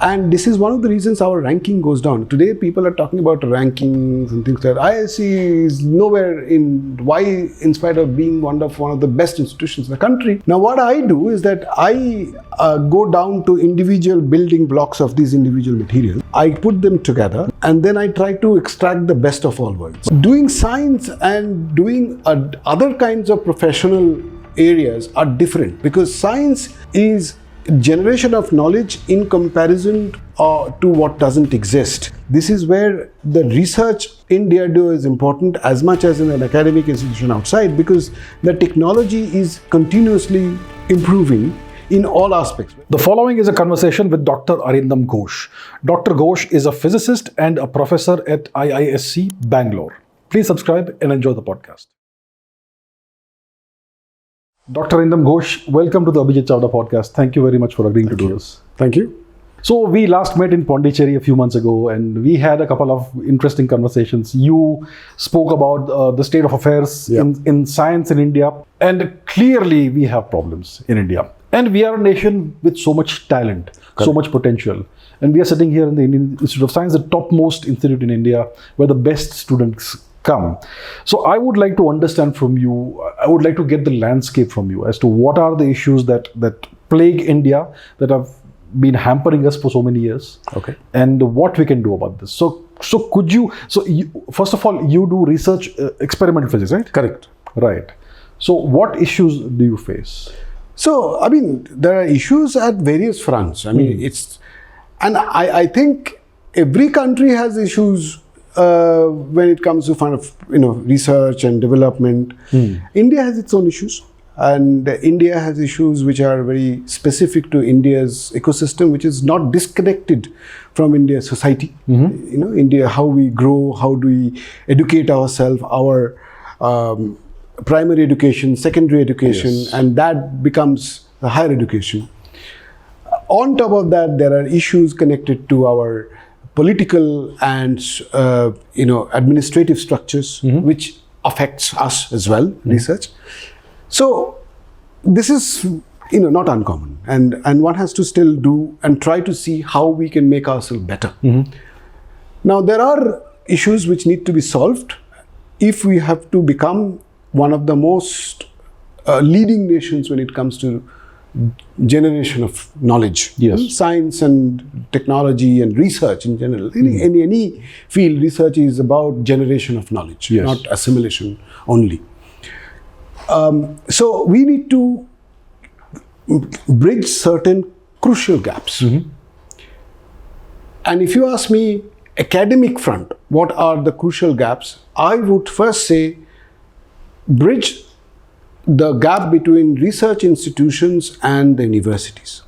And this is one of the reasons our ranking goes down. Today, people are talking about rankings and things like that. IISc is nowhere in spite of being one of the best institutions in the country. Now, what I do is that I go down to individual building blocks of these individual materials. I put them together, and then I try to extract the best of all worlds. Doing science and doing other kinds of professional areas are different, because science is generation of knowledge in comparison to what doesn't exist. This is where the research in DRDO is important as much as in an academic institution outside, because the technology is continuously improving in all aspects. The following is a conversation with Dr. Arindam Ghosh. Dr. Ghosh is a physicist and a professor at IISc Bangalore. Please subscribe and enjoy the podcast. Dr. Arindam Ghosh, welcome to the Abhijit Chavda podcast. Thank you very much for agreeing to do this. Thank you. So we last met in Pondicherry a few months ago, and we had a couple of interesting conversations. You spoke about the state of affairs in science in India, and clearly we have problems in India. And we are a nation with so much talent, so much potential. And we are sitting here in the Indian Institute of Science, the topmost institute in India, where the best students come. So I would like to understand from you, I would like to get the landscape from you as to what are the issues that plague India, that have been hampering us for so many years, and what we can do about this. So first of all, you do research, experimental physics, right? Correct. Right. So what issues do you face? So, I mean, there are issues at various fronts. I mean, I think every country has issues when it comes to research and development. India has its own issues, and India has issues which are very specific to India's ecosystem, which is not disconnected from India's society. India, how we grow, how do we educate ourselves, our primary education, secondary education, and that becomes the higher education. On top of that, there are issues connected to our political and administrative structures, which affects us as well, research. So this is not uncommon, and one has to still do and try to see how we can make ourselves better. Now, there are issues which need to be solved if we have to become one of the most leading nations when it comes to generation of knowledge. Science and technology and research in general. In any field, research is about generation of knowledge, not assimilation only. So we need to bridge certain crucial gaps. And if you ask me, academic front, what are the crucial gaps? I would first say bridge the gap between research institutions and the universities.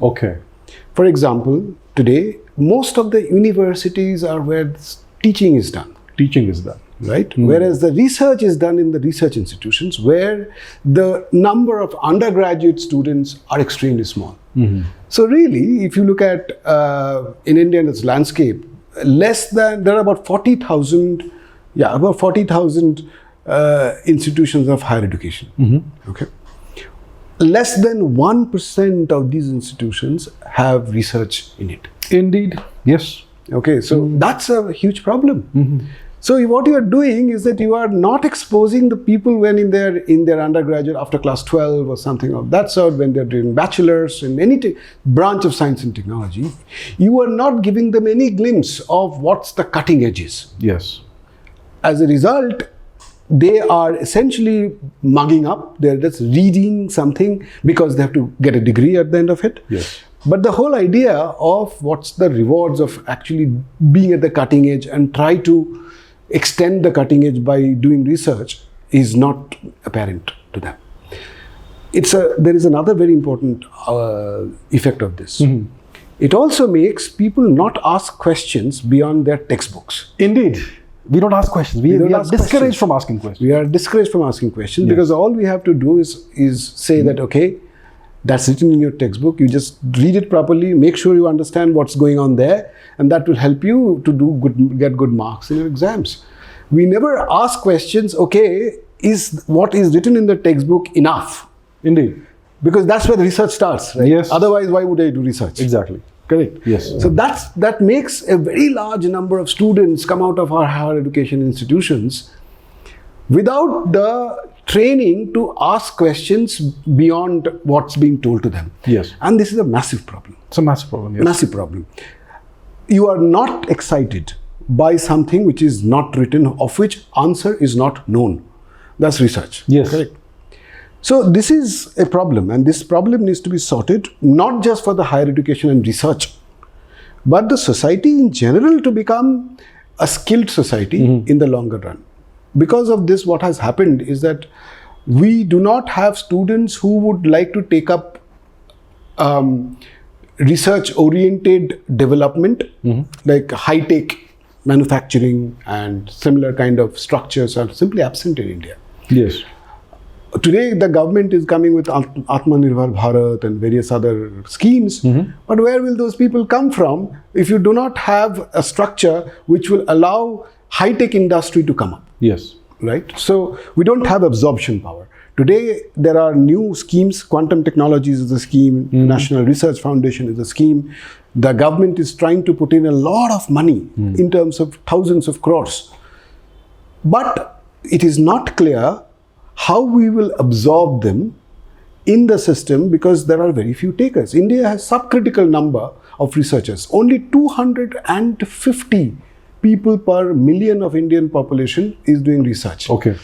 For example, today, most of the universities are where teaching is done. Right? Whereas the research is done in the research institutions, where the number of undergraduate students are extremely small. So really, if you look at in India and its landscape, there are about 40,000 institutions of higher education. Less than 1% of these institutions have research in it. Indeed, yes. So that's a huge problem. So what you are doing is that you are not exposing the people when in their undergraduate after class 12 or something of that sort, when they're doing bachelor's in any branch of science and technology. You are not giving them any glimpse of what's the cutting edges. As a result, they are essentially mugging up. They're just reading something because they have to get a degree at the end of it. But the whole idea of what's the rewards of actually being at the cutting edge and try to extend the cutting edge by doing research is not apparent to them. There is another very important effect of this. It also makes people not ask questions beyond their textbooks. Indeed. We don't ask questions. We are discouraged from asking questions. We are discouraged from asking questions because all we have to do is say that, okay, that's written in your textbook. You just read it properly, make sure you understand what's going on there, and that will help you to get good marks in your exams. We never ask questions, okay, is what is written in the textbook enough? Indeed. Because that's where the research starts, right? Yes. Otherwise, why would I do research? Exactly. Correct. Yes. So that makes a very large number of students come out of our higher education institutions without the training to ask questions beyond what's being told to them. Yes. And this is a massive problem. It's a massive problem. Yes. Massive problem. You are not excited by something which is not written, of which answer is not known. That's research. Yes. Correct. So this is a problem, and this problem needs to be sorted, not just for the higher education and research, but the society in general to become a skilled society in the longer run. Because of this, what has happened is that we do not have students who would like to take up research-oriented development, like high-tech manufacturing and similar kind of structures are simply absent in India. Yes. Today, the government is coming with Atmanirbhar Bharat and various other schemes. But where will those people come from if you do not have a structure which will allow high-tech industry to come up? Yes. Right? So we don't have absorption power. Today, there are new schemes. Quantum Technologies is a scheme. National Research Foundation is a scheme. The government is trying to put in a lot of money in terms of thousands of crores. But it is not clear how we will absorb them in the system because there are very few takers. India has subcritical number of researchers. Only 250 people per million of Indian population is doing research. Okay.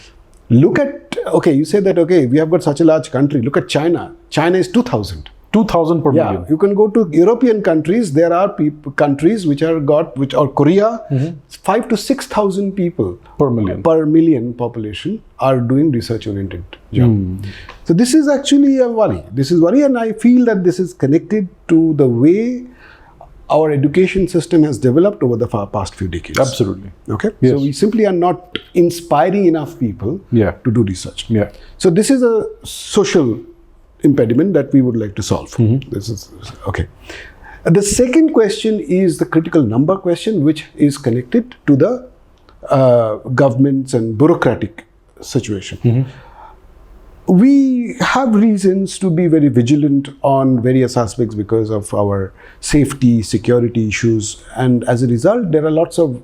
Look at, you say that, we have got such a large country. Look at China. China is 2,000. 2,000 per million. You can go to European countries. There are countries which are Korea, 5,000 to 6,000 people Per million population are doing research-oriented job. So this is actually a worry. This is worry, and I feel that this is connected to the way our education system has developed over the past few decades. Absolutely. Okay. Yes. So we simply are not inspiring enough people to do research. Yeah. So this is a social impediment that we would like to solve. This is okay. The second question is the critical number question, which is connected to the governments and bureaucratic situation. We have reasons to be very vigilant on various aspects because of our safety, security issues, and as a result, there are lots of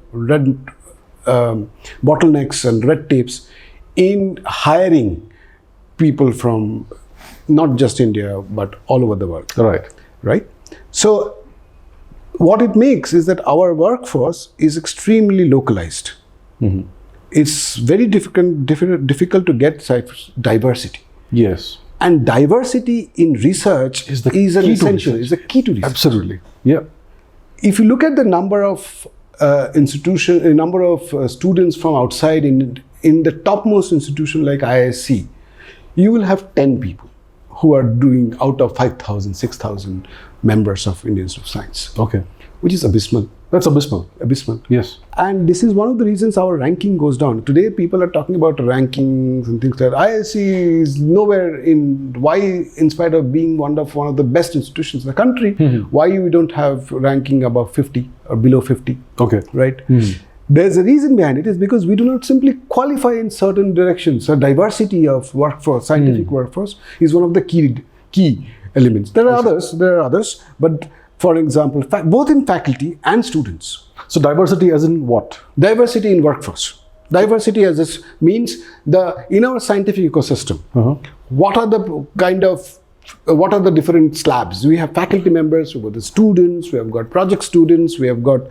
bottlenecks and red tapes in hiring people from not just India, but all over the world. Right? So, what it makes is that our workforce is extremely localized. It's very difficult to get diversity. Yes. And diversity in research is an essential, is the key to research. Absolutely. Yeah. If you look at the number of students from outside in the topmost institution like IISc, you will have 10 people who are doing out of 5,000, 6,000 members of Indian Institute of Science. Okay. Which is abysmal. That's abysmal. Abysmal. Yes. And this is one of the reasons our ranking goes down. Today, people are talking about rankings and things like that. IISc is nowhere in why, in spite of being one of the best institutions in the country, why we don't have ranking above 50 or below 50. Okay. Right? There's a reason behind it. Is because we do not simply qualify in certain directions. So diversity of workforce, scientific workforce, is one of the key elements. There are others, but for example, both in faculty and students. So diversity as in what? Diversity in workforce. Diversity as this means in our scientific ecosystem, what are the different slabs? We have faculty members, we have the students, we have got project students, we have got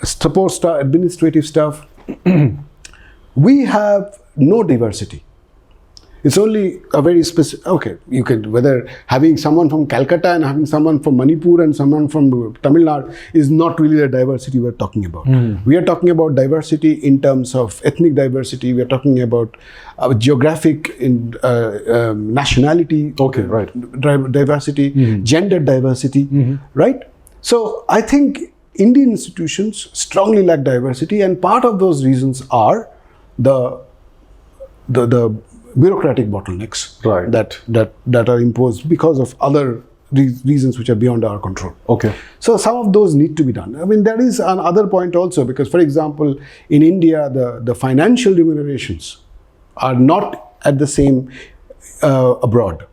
support staff, administrative staff. We have no diversity. It's only a very specific, you can, whether having someone from Calcutta and having someone from Manipur and someone from Tamil Nadu is not really the diversity we're talking about. We are talking about diversity in terms of ethnic diversity. We are talking about geographic nationality diversity, gender diversity, right? So I think Indian institutions strongly lack diversity, and part of those reasons are the bureaucratic bottlenecks that are imposed because of other reasons which are beyond our control. Okay. So some of those need to be done. I mean, there is another point also, because for example, in India, the financial remunerations are not at the same abroad.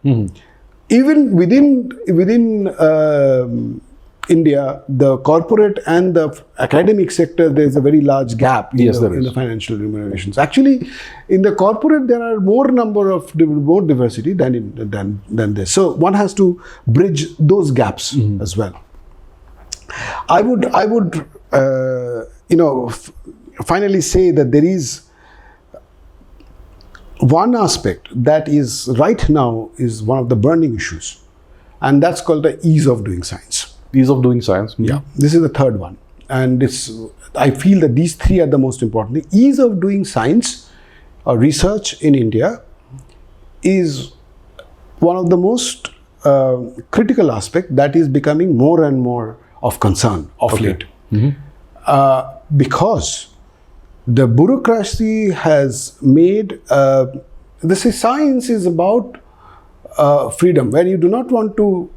Even within India, the corporate and the academic sector, there's a very large gap in the financial remunerations. Actually, in the corporate, there are more diversity than this. So one has to bridge those gaps as well. I would finally say that there is one aspect that is right now is one of the burning issues, and that's called the ease of doing science. Ease of doing science. Yeah, this is the third one, and I feel that these three are the most important. The ease of doing science or research in India is one of the most critical aspects that is becoming more and more of concern of late, because the bureaucracy has made science is about freedom, where you do not want to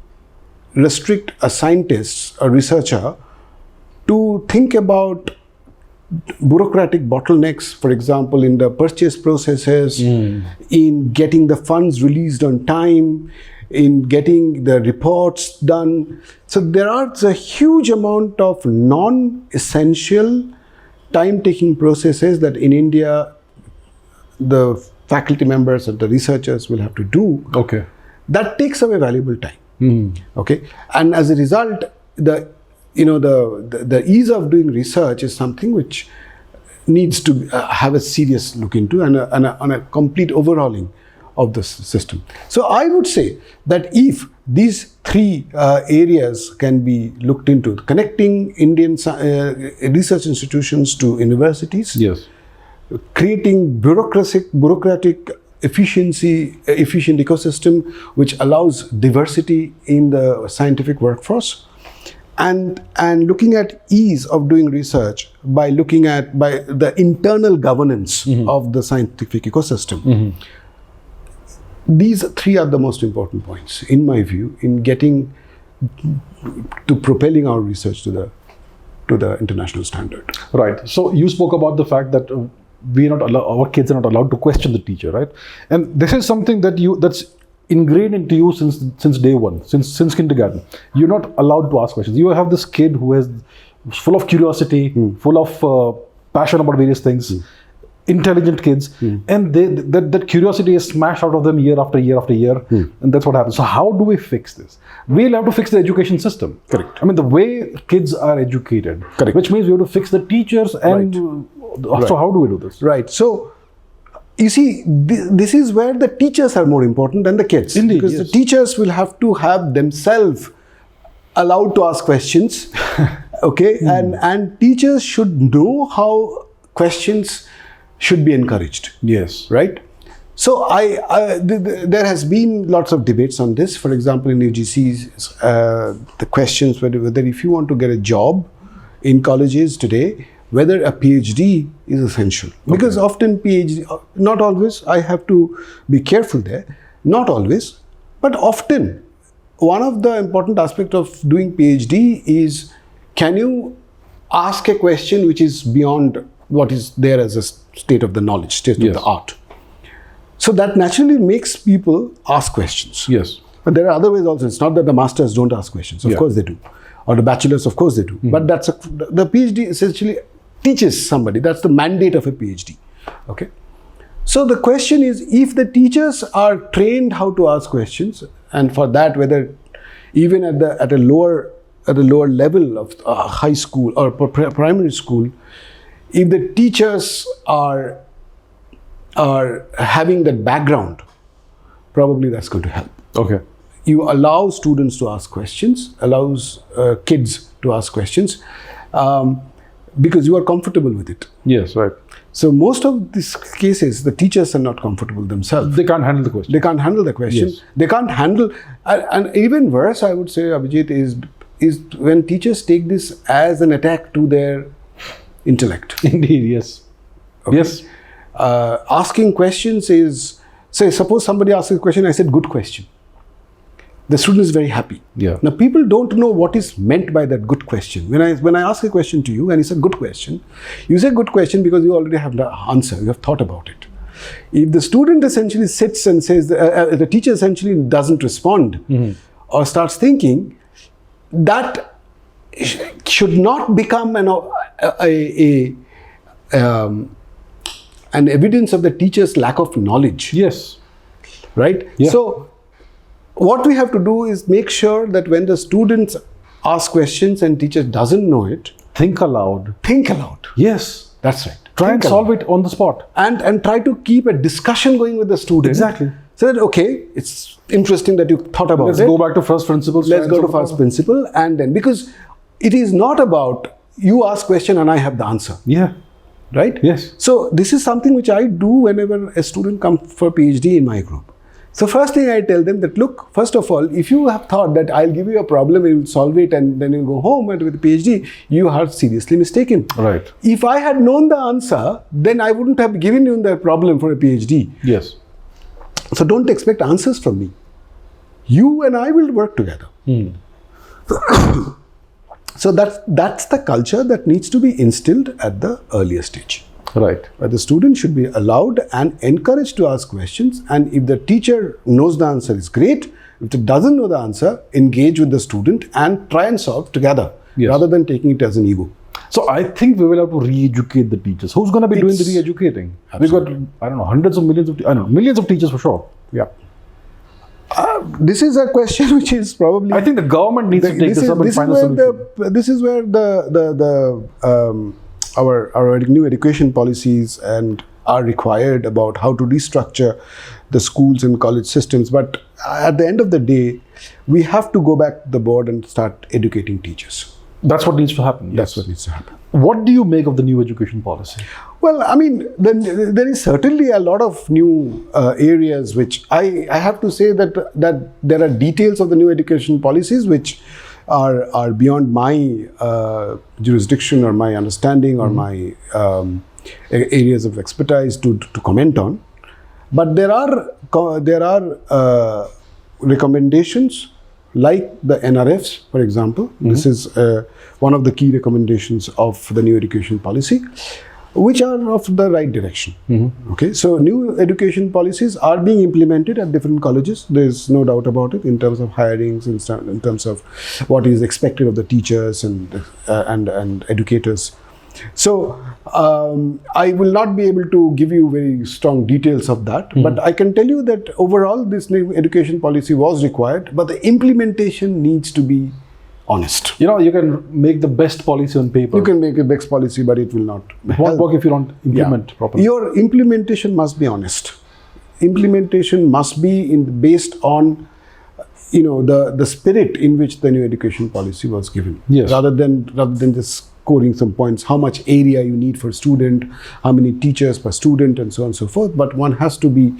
restrict a scientist, a researcher, to think about bureaucratic bottlenecks, for example, in the purchase processes, in getting the funds released on time, in getting the reports done. So there are a huge amount of non-essential time-taking processes that in India the faculty members and the researchers will have to do. Okay. That takes away valuable time. Okay, and as a result, the ease of doing research is something which needs to have a serious look into and a complete overhauling of the system. So I would say that if these three areas can be looked into, connecting Indian research institutions to universities, creating bureaucratic efficient ecosystem which allows diversity in the scientific workforce, and looking at ease of doing research by looking at the internal governance of the scientific ecosystem. These three are the most important points, in my view, in getting to propelling our research to the international standard. Right. So you spoke about the fact that our kids are not allowed to question the teacher, right? And this is something that's ingrained into you since day one, since kindergarten. You're not allowed to ask questions. You have this kid who is full of curiosity, full of passion about various things, intelligent kids, and that curiosity is smashed out of them year after year after year, and that's what happens. So how do we fix this? We'll have to fix the education system. Correct. I mean, the way kids are educated, correct, which means we have to fix the teachers and. Right. So how do we do this? Right. So you see, this is where the teachers are more important than the kids. Indeed, because the teachers will have to have themselves allowed to ask questions. Okay, and teachers should know how questions should be encouraged. Yes. Right. So there has been lots of debates on this. For example, in UGC's, the questions whether if you want to get a job in colleges today, whether a PhD is essential. Because often PhD, not always, I have to be careful there, not always, but often one of the important aspects of doing PhD is, can you ask a question which is beyond what is there as a state of the knowledge, state of the art. So that naturally makes people ask questions. Yes. But there are other ways also. It's not that the masters don't ask questions. Of course they do. Or the bachelors, of course they do. But the PhD essentially teaches somebody. That's the mandate of a PhD. Okay. So the question is, if the teachers are trained how to ask questions, and for that, whether even at a lower level of high school or primary school, if the teachers are having that background, probably that's going to help. Okay. You allow students to ask questions, allows kids to ask questions, because you are comfortable with it. Yes, right. So most of these cases, the teachers are not comfortable themselves. They can't handle the question. They can't handle the question. Yes. They can't handle, and even worse, I would say, Abhijit, is when teachers take this as an attack to their intellect. Indeed, yes. Okay? Yes. Asking questions is, say, suppose somebody asks a question, I said, good question. The student is very happy. Yeah. Now, people don't know what is meant by that good question. When I ask a question to you and it's a good question, you say good question because you already have the answer. You have thought about it. If the student essentially sits and says, the teacher essentially doesn't respond or starts thinking, that should not become an evidence of the teacher's lack of knowledge. Yes. Right? Yeah. So, what we have to do is make sure that when the students ask questions and teacher doesn't know it, think aloud. Think aloud. Yes. That's right. Try and solve it on the spot. And try to keep a discussion going with the student. Exactly. So that, okay, it's interesting that you thought about Let's it. go back to first principles. Let's go to first principle, and then, because it is not about you ask question and I have the answer. Yeah. Right? Yes. So this is something which I do whenever a student comes for PhD in my group. So first thing I tell them that, look, first of all, if you have thought that I'll give you a problem, you'll solve it, and then you'll go home and with a PhD, you are seriously mistaken. Right. If I had known the answer, then I wouldn't have given you the problem for a PhD. Yes. So don't expect answers from me. You and I will work together. So that's the culture that needs to be instilled at the earlier stage. Right. Where the student should be allowed and encouraged to ask questions, and if the teacher knows the answer, is great. If it doesn't know the answer, engage with the student and try and solve together, rather than taking it as an ego. So I think we will have to re-educate the teachers. Who's going to be doing the re-educating? We've got, I don't know, hundreds of millions of, millions of teachers for sure. Yeah. This is a question which is probably... I think the government needs to take this up and find a solution. This is where our new education policies and are required about how to restructure the schools and college systems. But at the end of the day, we have to go back to the board and start educating teachers. That's what needs to happen. Yes. That's what needs to happen. What do you make of the new education policy? Well, I mean, there is certainly a lot of new areas which I have to say that there are details of the new education policies which are beyond my jurisdiction or my understanding or my areas of expertise to comment on. But there are recommendations like the NRFs, for example. This is one of the key recommendations of the new education policy, which are of the right direction. Okay, so new education policies are being implemented at different colleges. There's no doubt about it in terms of hirings, in terms of what is expected of the teachers and educators. So I will not be able to give you very strong details of that, but I can tell you that overall this new education policy was required, but the implementation needs to be honest. You know, you can make the best policy on paper. You can make a best policy, but it will not It won't work if you don't implement properly. Your implementation must be honest. Implementation must be based on the spirit in which the new education policy was given. Yes. Rather than just scoring some points, how much area you need for student, how many teachers per student, and so on and so forth. But one has to be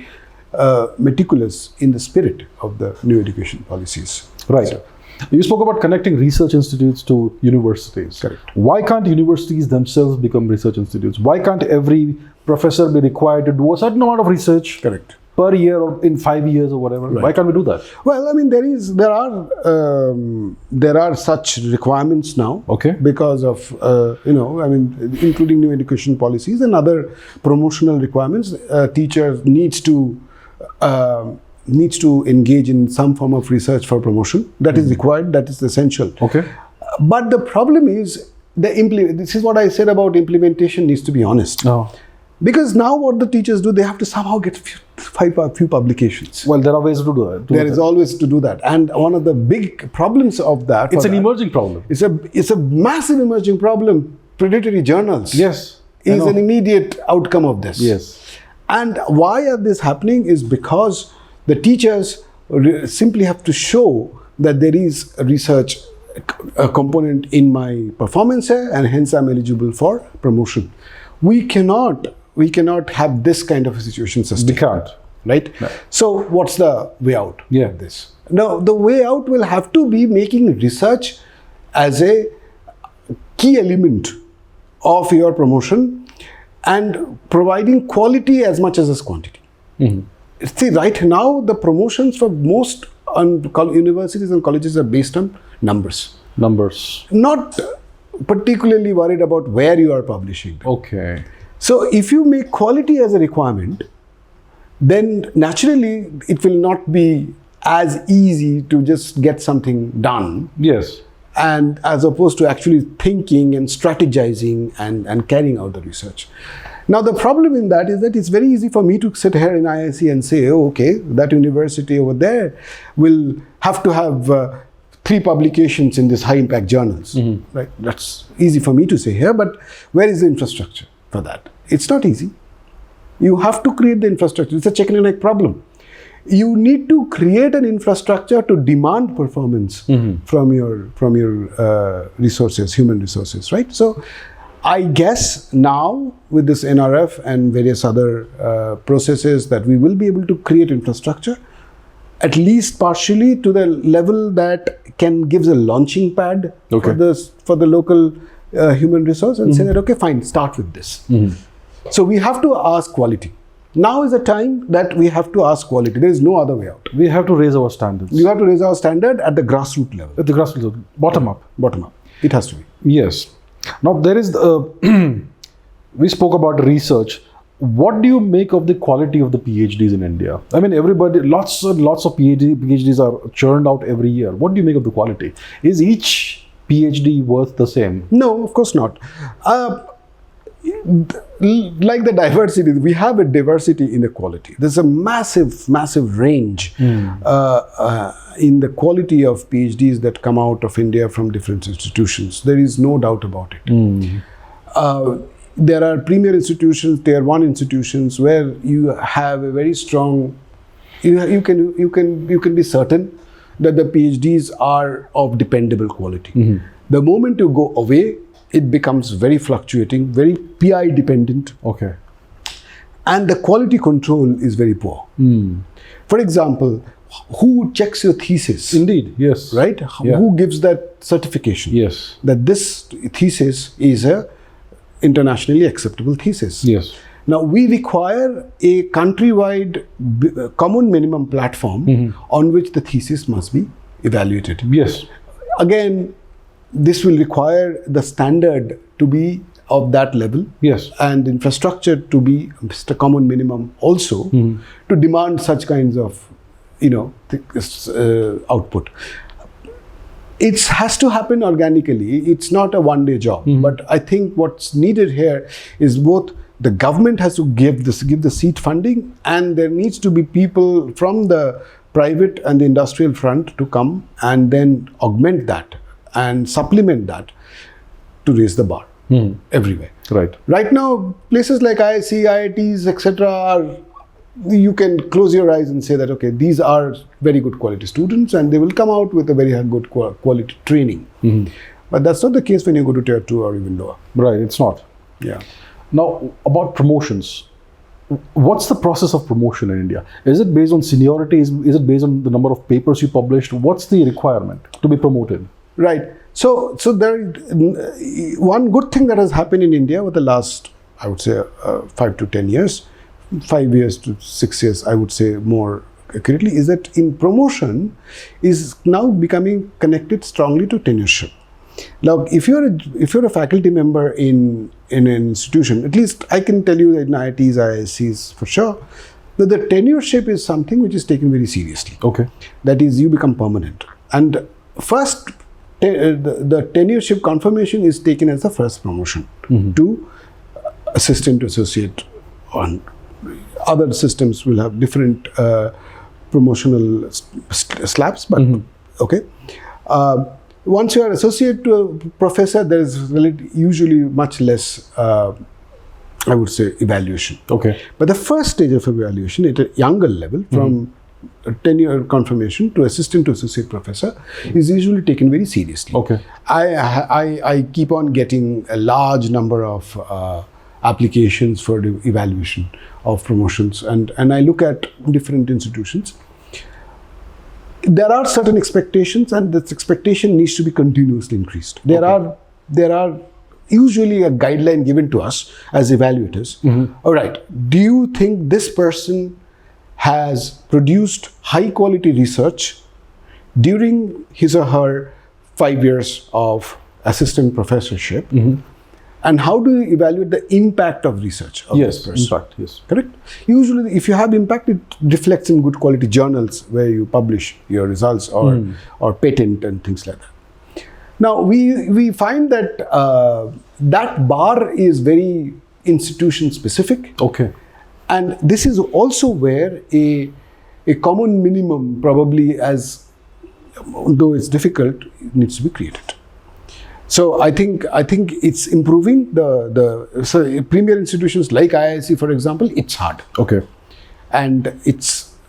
meticulous in the spirit of the new education policies. Right. So, you spoke about connecting research institutes to universities. Correct. Why can't universities themselves become research institutes? Why can't every professor be required to do a certain amount of research Correct. per year or in 5 years or whatever? Right. Why can't we do that? Well, I mean, there are such requirements now. Okay. Because of including new education policies and other promotional requirements. Teacher needs to engage in some form of research for promotion. That is required. That is essential. Okay. But the problem is this is what I said about implementation needs to be honest. No. Because now what the teachers do, they have to somehow get a few publications. Well, there are ways to do that. There is always to do that. And one of the big problems of that... It's an emerging problem. It's a massive emerging problem. Predatory journals. Yes. Is an immediate outcome of this. Yes. And why are this happening is because the teachers simply have to show that there is a research component in my performance here, and hence I'm eligible for promotion. We cannot have this kind of a situation sustained. We can't. Right? No. So what's the way out of this? Now, the way out will have to be making research as a key element of your promotion and providing quality as much as quantity. See, right now, the promotions for most universities and colleges are based on numbers. Not particularly worried about where you are publishing. Okay. So if you make quality as a requirement, then naturally it will not be as easy to just get something done. Yes. and as opposed to actually thinking and strategizing and carrying out the research. Now the problem in that is that it's very easy for me to sit here in IISc and say, oh, okay, that university over there will have to have 3 publications in these high impact journals, right? That's easy for me to say here, but where is the infrastructure for that? It's not easy. You have to create the infrastructure. It's a chicken and egg problem. You need to create an infrastructure to demand performance from your resources, human resources, right? So I guess now with this NRF and various other processes that we will be able to create infrastructure, at least partially to the level that can gives a launching pad for the local human resource and say that, okay, fine, start with this. So we have to ask quality. Now is the time that we have to ask quality. There is no other way out. We have to raise our standards. We have to raise our standard at the grassroots level. At the grassroots level, bottom up. Bottom up. It has to be. Yes. Now there is, we spoke about research. What do you make of the quality of the PhDs in India? I mean, everybody, lots and lots of PhDs are churned out every year. What do you make of the quality? Is each PhD worth the same? No, of course not. Like the diversity, we have a diversity in the quality. There's a massive range in the quality of PhDs that come out of India from different institutions. There is no doubt about it. There are premier institutions, tier 1 institutions where you have a very strong, you can be certain that the PhDs are of dependable quality. The moment you go away, it becomes very fluctuating, very PI dependent. Okay. And the quality control is very poor. For example, who checks your thesis? Indeed, yes. Right? Yeah. Who gives that certification? Yes. That this thesis is a internationally acceptable thesis. Yes. Now we require a countrywide common minimum platform on which the thesis must be evaluated. Yes. Again, this will require the standard to be of that level. Yes. And infrastructure to be a common minimum also to demand such kinds of, output. It has to happen organically. It's not a one-day job. But I think what's needed here is both the government has to give the seed funding, and there needs to be people from the private and the industrial front to come and then augment that and supplement that to raise the bar everywhere. Right. Right now, places like IISc, IITs, etc. are, you can close your eyes and say that, okay, these are very good quality students and they will come out with a very good quality training. But that's not the case when you go to tier 2 or even lower. Right, it's not. Yeah. Now, about promotions. What's the process of promotion in India? Is it based on seniority? Is it based on the number of papers you published? What's the requirement to be promoted? Right. So there, one good thing that has happened in India over the last, I would say, 5 to 10 years, 5 years to 6 years, I would say more accurately, is that in promotion is now becoming connected strongly to tenureship. Now, if you're a faculty member in an institution, at least I can tell you that in IITs, IIScs for sure, that the tenureship is something which is taken very seriously. Okay. That is, you become permanent. And first, the tenureship confirmation is taken as the first promotion to assistant to associate. On other systems will have different promotional slabs, but okay. Once you are associate to a professor, there is usually much less, I would say, evaluation. Okay. But the first stage of evaluation at a younger level, from tenure confirmation to assistant to associate professor, is usually taken very seriously. Okay. I keep on getting a large number of applications for the evaluation of promotions, and I look at different institutions. There are certain expectations, and this expectation needs to be continuously increased. There are usually a guideline given to us as evaluators. All right, do you think this person has produced high quality research during his or her 5 years of assistant professorship? And how do you evaluate the impact of research of this person? Impact, yes. Correct? Usually, if you have impact, it reflects in good quality journals where you publish your results or patent and things like that. Now, we find that that bar is very institution specific. Okay. And this is also where a common minimum, probably though it's difficult, needs to be created. So I think it's improving. So premier institutions like IISc, for example, it's hard. Okay. And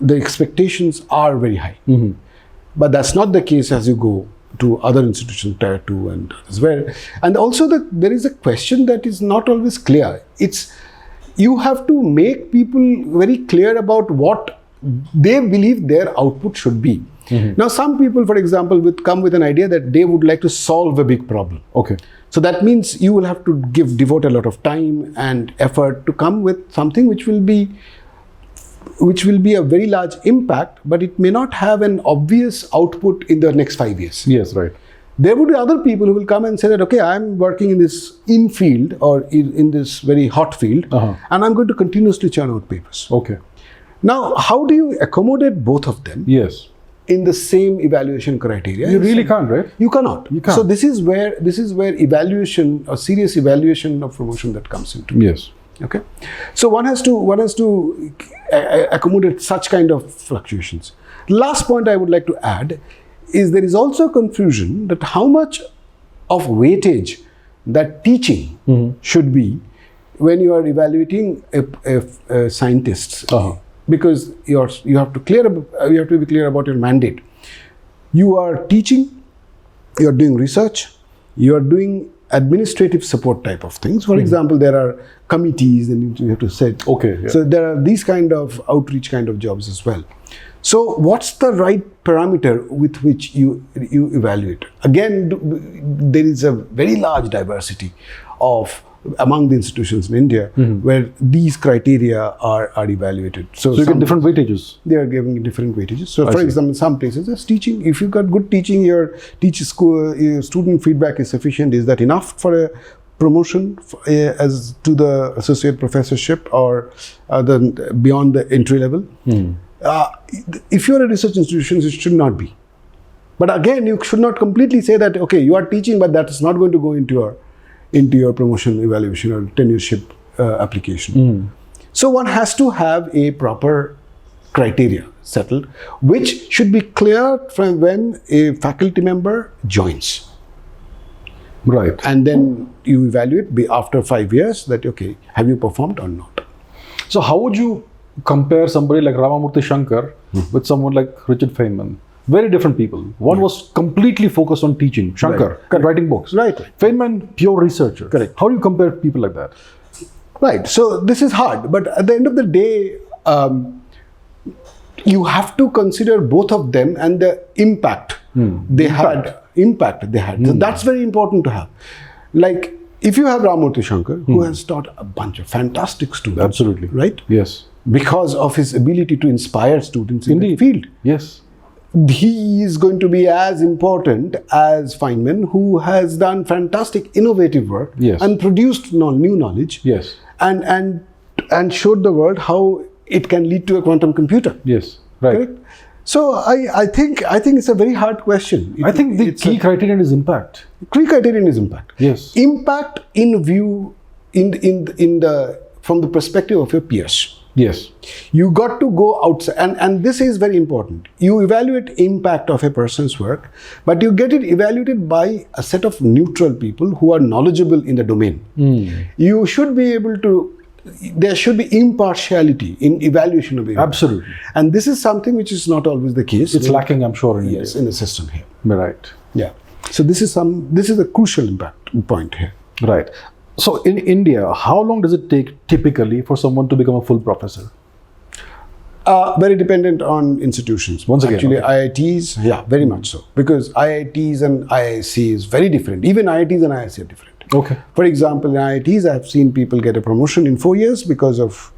the expectations are very high. Mm-hmm. But that's not the case as you go to other institutions, Tier 2 and as well. And also there is a question that is not always clear. You have to make people very clear about what they believe their output should be. Mm-hmm. Now, some people, for example, come with an idea that they would like to solve a big problem. Okay. So that means you will have to devote a lot of time and effort to come with something which will be a very large impact, but it may not have an obvious output in the next 5 years. Yes, right. There would be other people who will come and say that, okay, I'm working in this field or in this very hot field, and I'm going to continuously churn out papers. Okay. Now, how do you accommodate both of them? Yes. In the same evaluation criteria? You really can't, right? You cannot. You can't. So this is where evaluation, or serious evaluation of promotion, that comes into. Yes. Okay. So one has to accommodate such kind of fluctuations. Last point I would like to add is there is also confusion that how much of weightage that teaching should be when you are evaluating a scientists. Because you have to be clear about your mandate. You are teaching, you are doing research, you are doing administrative support type of things. For example, there are committees and you have to set. Okay. Yeah. So there are these kind of outreach kind of jobs as well. So what's the right parameter with which you evaluate? Again, there is a very large diversity among the institutions in India where these criteria are evaluated. So you get different weightages? They are giving different weightages. So for example, in some places, there's teaching. If you've got good teaching, your student feedback is sufficient. Is that enough for a promotion as to the associate professorship or beyond the entry level? If you're a research institution, it should not be. But again, you should not completely say that, okay, you are teaching, but that is not going to go into your promotion evaluation or tenureship application. So one has to have a proper criteria settled, which should be clear from when a faculty member joins. Right. And then you evaluate after 5 years that, okay, have you performed or not? So how would you compare somebody like Ramamurthy Shankar with someone like Richard Feynman? Very different people. One was completely focused on teaching, Shankar, writing books. Right. Feynman, pure researcher. Correct. How do you compare people like that? Right. So this is hard. But at the end of the day, you have to consider both of them and the impact they had. So that's very important to have. Like, if you have Ramamurthy Shankar, who has taught a bunch of fantastic students. Absolutely. Right? Yes. Because of his ability to inspire students in the field. Yes. He is going to be as important as Feynman, who has done fantastic innovative work and produced new knowledge. Yes. And showed the world how it can lead to a quantum computer. Yes. Right. Correct? So I think it's a very hard question. I think the key criterion is impact. Key criterion is impact. Yes. Impact in view from the perspective of your peers. Yes. You got to go outside, and this is very important. You evaluate impact of a person's work, but you get it evaluated by a set of neutral people who are knowledgeable in the domain. You should be able to, there should be impartiality in evaluation of it. Absolutely. And this is something which is not always the case. It's lacking, I'm sure, in India. Yes, in the system here. Right. Yeah. So this is a crucial impact point here. Right. So in India, how long does it take typically for someone to become a full professor? Very dependent on institutions. Once again, actually, IITs, very much so. Because IITs and IISc is very different. Even IITs and IISc are different. Okay. For example, in IITs, I've seen people get a promotion in 4 years because of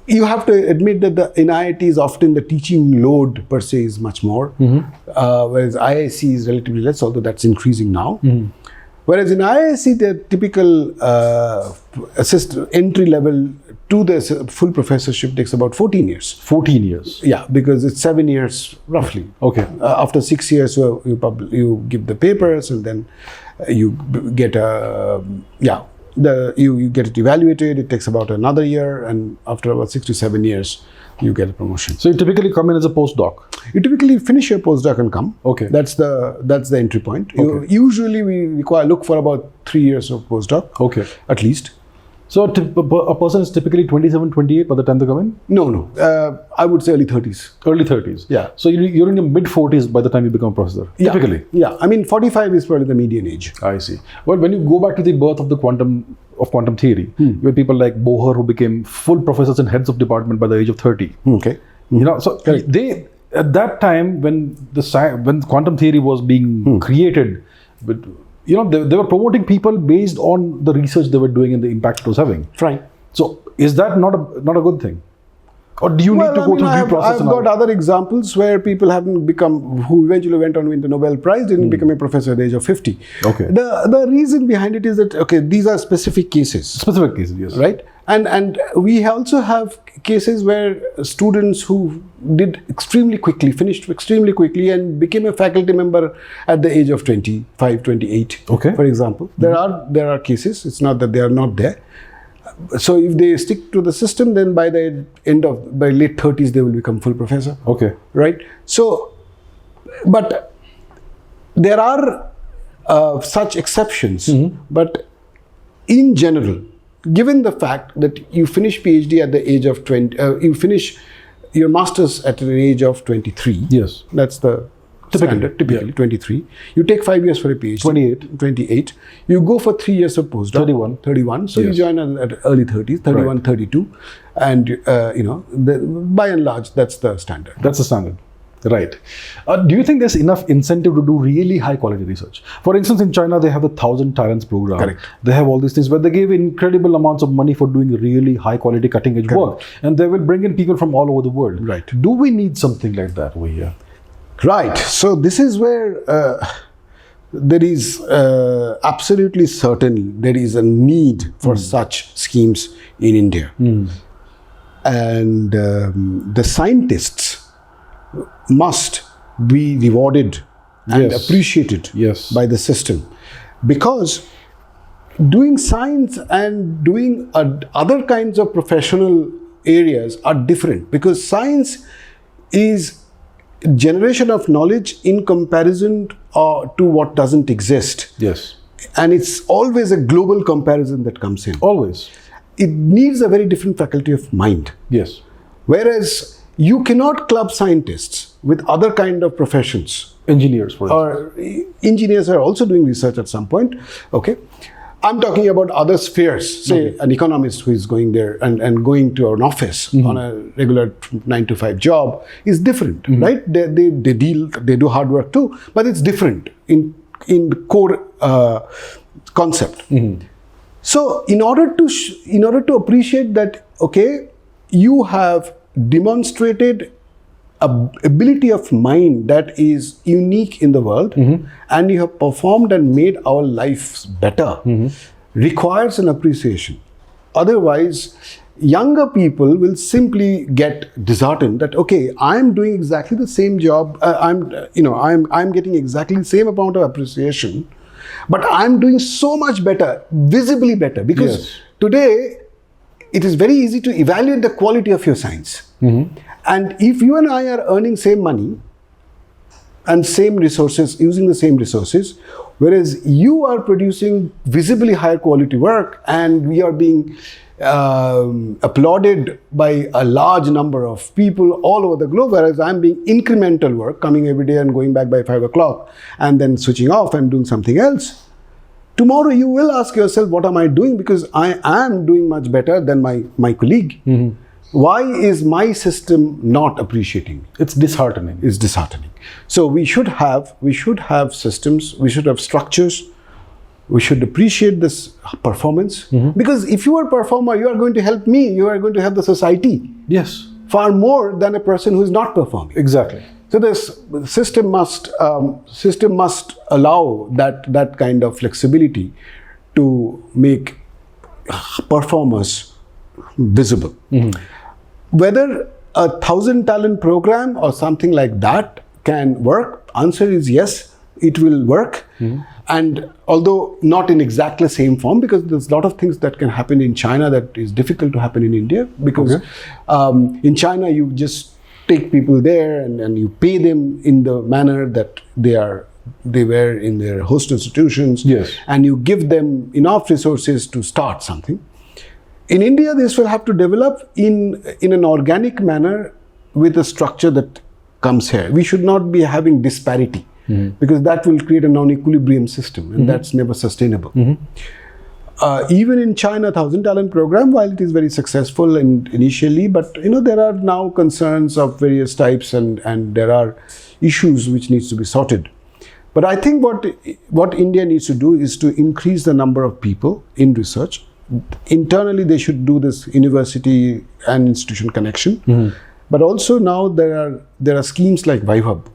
you have to admit that in IITs, often the teaching load per se is much more, whereas IISc is relatively less, although that's increasing now. Whereas in IISc, the typical entry-level to the full professorship takes about 14 years. 14 years. Yeah, because it's 7 years roughly. Okay. After 6 years, you give the papers, and then you get you get it evaluated. It takes about another year, and after about 6 to 7 years, you get a promotion. So you typically come in as a postdoc. You typically finish your postdoc and come. Okay. That's the entry point. Okay. Usually we look for about 3 years of postdoc. Okay. At least. So a person is typically 27, 28 by the time they come in? No. I would say early 30s. Early 30s. Yeah. So you're in your mid 40s by the time you become a professor. Yeah. Typically. Yeah. I mean, 45 is probably the median age. I see. Well, when you go back to the birth of the quantum theory, you have people like Bohr who became full professors and heads of department by the age of 30. Okay. You know, so they at that time when quantum theory was being created, but you know they were promoting people based on the research they were doing and the impact it was having. Right. So is that not a good thing? Or do you need to go through due process? I've got other examples where people who eventually went on to win the Nobel Prize, didn't become a professor at the age of 50. Okay. The reason behind it is that, these are specific cases. Specific cases, yes. Right? And we also have cases where students who did extremely quickly, finished extremely quickly and became a faculty member at the age of 25, 28, okay, for example. There are cases. It's not that they are not there. So if they stick to the system, then by late 30s, they will become full professor. Okay. Right? So, but there are such exceptions. But in general, given the fact that you finish PhD at the age of 20, you finish your master's at the age of 23. Yes. That's the standard, typically 23. You take 5 years for a PhD. 28. You go for 3 years of postdoc. 31. So yes, you join at early 30s, 31, right, 32. And, by and large, that's the standard. That's the standard. Right. Do you think there's enough incentive to do really high quality research? For instance, in China, they have the 1,000 Talents program. Correct. They have all these things where they give incredible amounts of money for doing really high quality cutting edge work. And they will bring in people from all over the world. Right. Do we need something like that over here? Right. So this is where there is absolutely certain there is a need for such schemes in India. And the scientists must be rewarded and appreciated by the system, because doing science and doing other kinds of professional areas are different, because science is generation of knowledge in comparison to what doesn't exist. Yes. And it's always a global comparison that comes in. Always. It needs a very different faculty of mind. Yes. Whereas you cannot club scientists with other kind of professions. Engineers, for instance. Or engineers are also doing research at some point. Okay. I'm talking about other spheres, say an economist who is going there and going to an office on a regular 9-to-5 job is different, right? They do hard work too, but it's different in the core concept. So in order to appreciate that, okay, you have demonstrated ability of mind that is unique in the world, and you have performed and made our lives better, requires an appreciation. Otherwise, younger people will simply get disheartened that, okay, I'm doing exactly the same job, I'm getting exactly the same amount of appreciation, but I'm doing so much better, visibly better, because today it is very easy to evaluate the quality of your science. And if you and I are earning same money and same resources, using the same resources, whereas you are producing visibly higher quality work and we are being applauded by a large number of people all over the globe, whereas I'm doing incremental work, coming every day and going back by 5 o'clock and then switching off and doing something else. Tomorrow you will ask yourself, what am I doing? Because I am doing much better than my colleague. Why is my system not appreciating me? It's disheartening. It's disheartening. So we should have systems, we should have structures, we should appreciate this performance. Because if you are a performer, you are going to help me, you are going to help the society. Yes. Far more than a person who is not performing. Exactly. So this system must allow that kind of flexibility to make performers visible. Whether a 1,000 talent program or something like that can work, answer is yes, it will work. And although not in exactly the same form, because there's a lot of things that can happen in China that is difficult to happen in India, because in China you just take people there and you pay them in the manner that they were in their host institutions, and you give them enough resources to start something. In India, this will have to develop in an organic manner with a structure that comes here. We should not be having disparity, because that will create a non-equilibrium system, and that's never sustainable. Even in China, 1,000 talent program, while it is very successful initially, but there are now concerns of various types, and there are issues which needs to be sorted. But I think what India needs to do is to increase the number of people in research. Internally, they should do this university and institution connection. But also now there are schemes like Vivhub.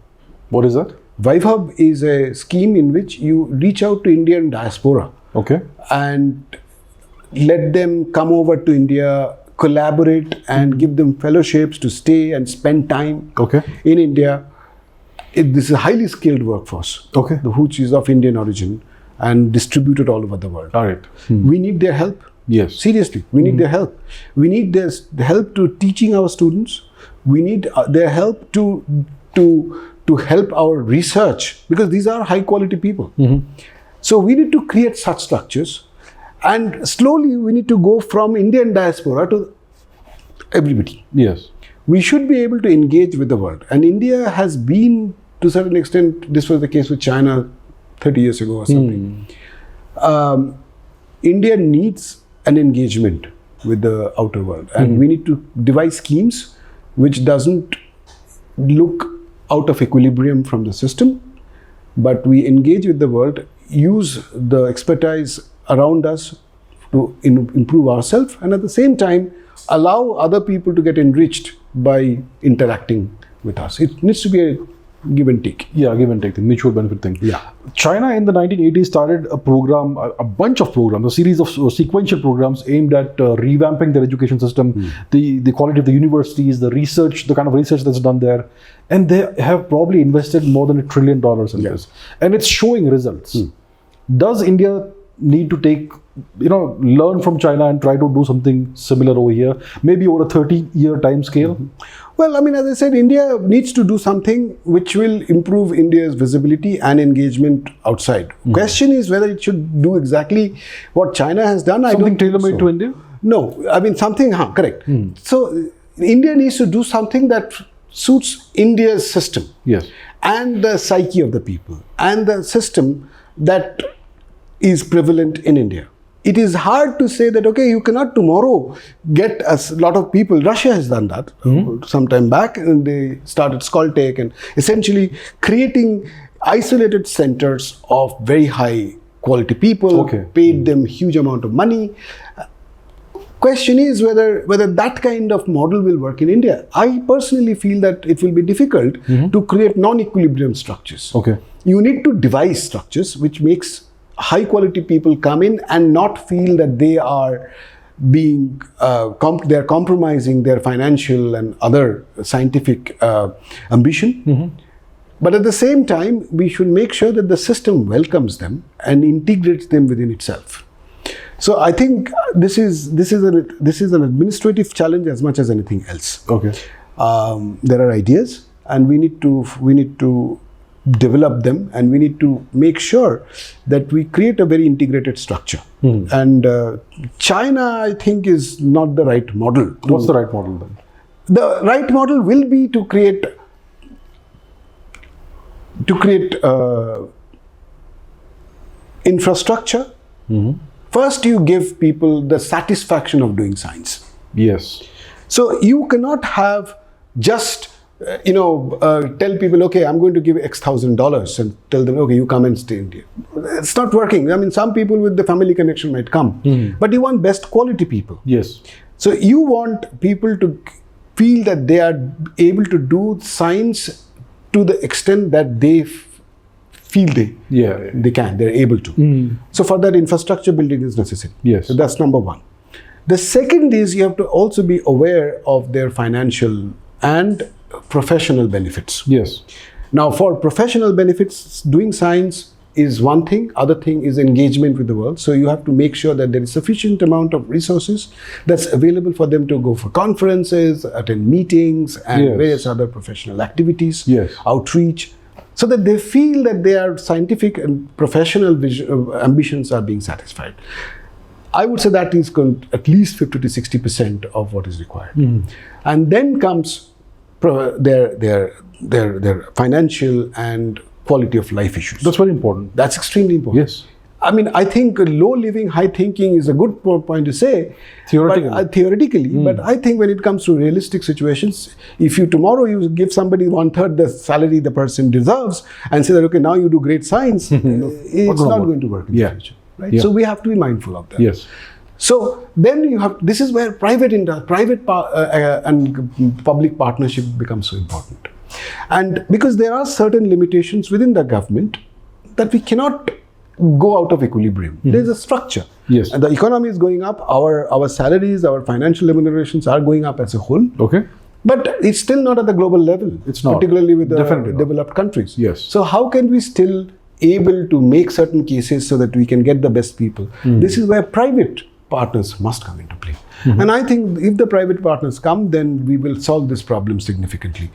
What is that? Vivhub is a scheme in which you reach out to Indian diaspora. And let them come over to India, collaborate, and give them fellowships to stay and spend time in India. This is a highly skilled workforce, which is of Indian origin and distributed all over the world. We need their help. Seriously, we need their help. We need their help to teaching our students. We need their help to help our research, because these are high quality people. So we need to create such structures, and slowly we need to go from Indian diaspora to everybody. We should be able to engage with the world, and India has been, to a certain extent, this was the case with China 30 years ago or something. India needs an engagement with the outer world, and we need to devise schemes which doesn't look out of equilibrium from the system, but we engage with the world, use the expertise around us to improve ourselves, and at the same time allow other people to get enriched by interacting with us. It needs to be a give and take. Give and take, the mutual benefit thing. China in the 1980s started a program, a bunch of programs, a series of sequential programs aimed at revamping their education system, the quality of the universities, the research, the kind of research that's done there. And they have probably invested more than $1 trillion in this. And it's showing results. Does India need to learn from China and try to do something similar over here, maybe over a 30-year time scale? Well, I mean, as I said, India needs to do something which will improve India's visibility and engagement outside. Question is whether it should do exactly what China has done. Something tailor-made to India? No, I mean something, correct. So India needs to do something that suits India's system and the psyche of the people and the system that is prevalent in India. It is hard to say that, you cannot tomorrow get a lot of people. Russia has done that some time back, and they started Skoltech and essentially creating isolated centers of very high quality people, paid them huge amount of money. Question is whether that kind of model will work in India. I personally feel that it will be difficult to create non-equilibrium structures. You need to devise structures which makes high quality people come in and not feel that they are being they're compromising their financial and other scientific ambition. But at the same time, we should make sure that the system welcomes them and integrates them within itself. So I think this is an administrative challenge as much as anything else. There are ideas, and we need to develop them, and we need to make sure that we create a very integrated structure. And China, I think, is not the right model. What's the right model then? The right model will be to create infrastructure. First, you give people the satisfaction of doing science. So you cannot have just tell people, I'm going to give X $1,000 and tell them, you come and stay in India. It's not working. I mean, some people with the family connection might come, but you want best quality people. So you want people to feel that they are able to do science to the extent that they feel they're able to. So for that, infrastructure building is necessary. So that's number one. The second is you have to also be aware of their financial and professional benefits. Yes. Now, for professional benefits, doing science is one thing. Other thing is engagement with the world. So you have to make sure that there is sufficient amount of resources that's available for them to go for conferences, attend meetings, and Yes. various other professional activities, Yes. outreach, so that they feel that their scientific and professional ambitions are being satisfied. I would say that is at least 50 to 60% of what is required. And then comes their financial and quality of life issues. That's very important. That's extremely important. Yes. I mean, I think low living, high thinking is a good point to say. Theoretically. But I think when it comes to realistic situations, if you tomorrow you give somebody 1/3 the salary the person deserves and say that, okay, now you do great science, it's not going to work in the future. Right? Yeah. So we have to be mindful of that. Yes. So then you have, this is where private and public partnership becomes so important. And because there are certain limitations within the government that we cannot go out of equilibrium. There's a structure. Yes. And the economy is going up, our salaries, our financial remunerations are going up as a whole. Okay. But it's still not at the global level. It's not. Particularly with the Definitely not. developed countries. Yes. So how can we still able to make certain cases so that we can get the best people? This is where private partners must come into play. And I think if the private partners come, then we will solve this problem significantly.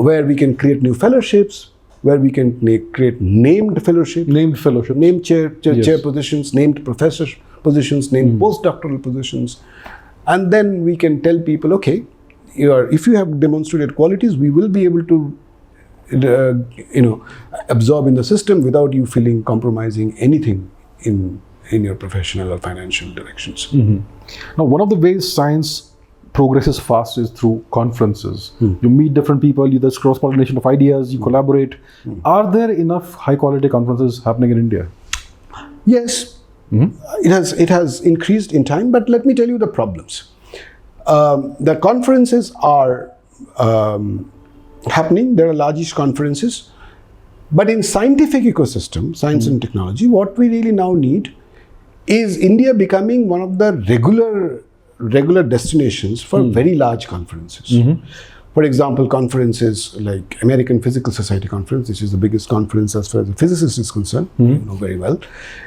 Where we can create new fellowships, where we can create named fellowship, Named fellowship. named chair positions, named professor positions, named postdoctoral positions. And then we can tell people, okay, if you have demonstrated qualities, we will be able to absorb in the system without you feeling compromising anything in your professional or financial directions. Now, one of the ways science progresses fast is through conferences. You meet different people, there's cross-pollination of ideas, you collaborate. Are there enough high-quality conferences happening in India? Yes, it has increased in time, but let me tell you the problems. The conferences are happening, there are largish conferences, but in scientific ecosystem, science and technology, what we really now need is India becoming one of the regular destinations for very large conferences. For example, conferences like American Physical Society Conference, which is the biggest conference as far as a physicist is concerned, you know very well.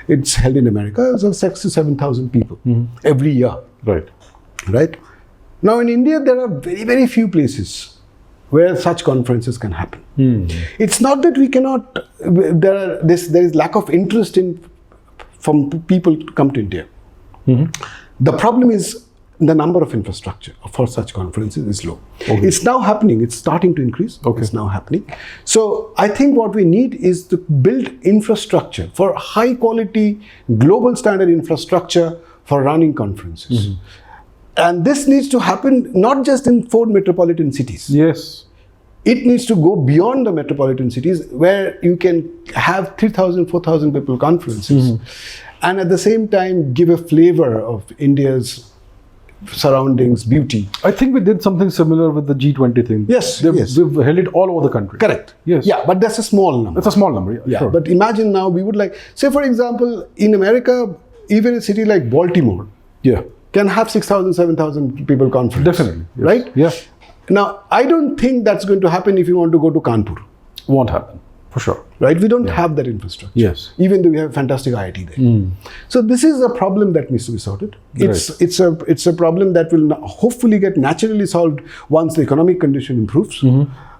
It's held in America, it's of 6,000 to 7,000 people every year. Right? Now in India, there are very, very few places where such conferences can happen. It's not that we cannot, there is lack of interest from people to come to India. The problem is the number of infrastructure for such conferences is low. It's now happening, it's starting to increase, it's now happening. So I think what we need is to build infrastructure for high quality, global standard infrastructure for running conferences. And this needs to happen not just in 4 metropolitan cities. Yes. It needs to go beyond the metropolitan cities where you can have 3,000, 4,000 people conferences and at the same time give a flavor of India's surroundings, beauty. I think we did something similar with the G20 thing. Yes, We've held it all over the country. Correct. Yes. Yeah, but that's a small number. It's a small number. Yeah, sure. but imagine now we would like, say for example, in America, even a city like Baltimore can have 6,000, 7,000 people conference. Definitely. Yes. Right? Yeah. Now, I don't think that's going to happen if you want to go to Kanpur. Won't happen, for sure. Right? We don't have that infrastructure. Yes. Even though we have fantastic IIT there. So this is a problem that needs to be sorted. It's a problem that will hopefully get naturally solved once the economic condition improves.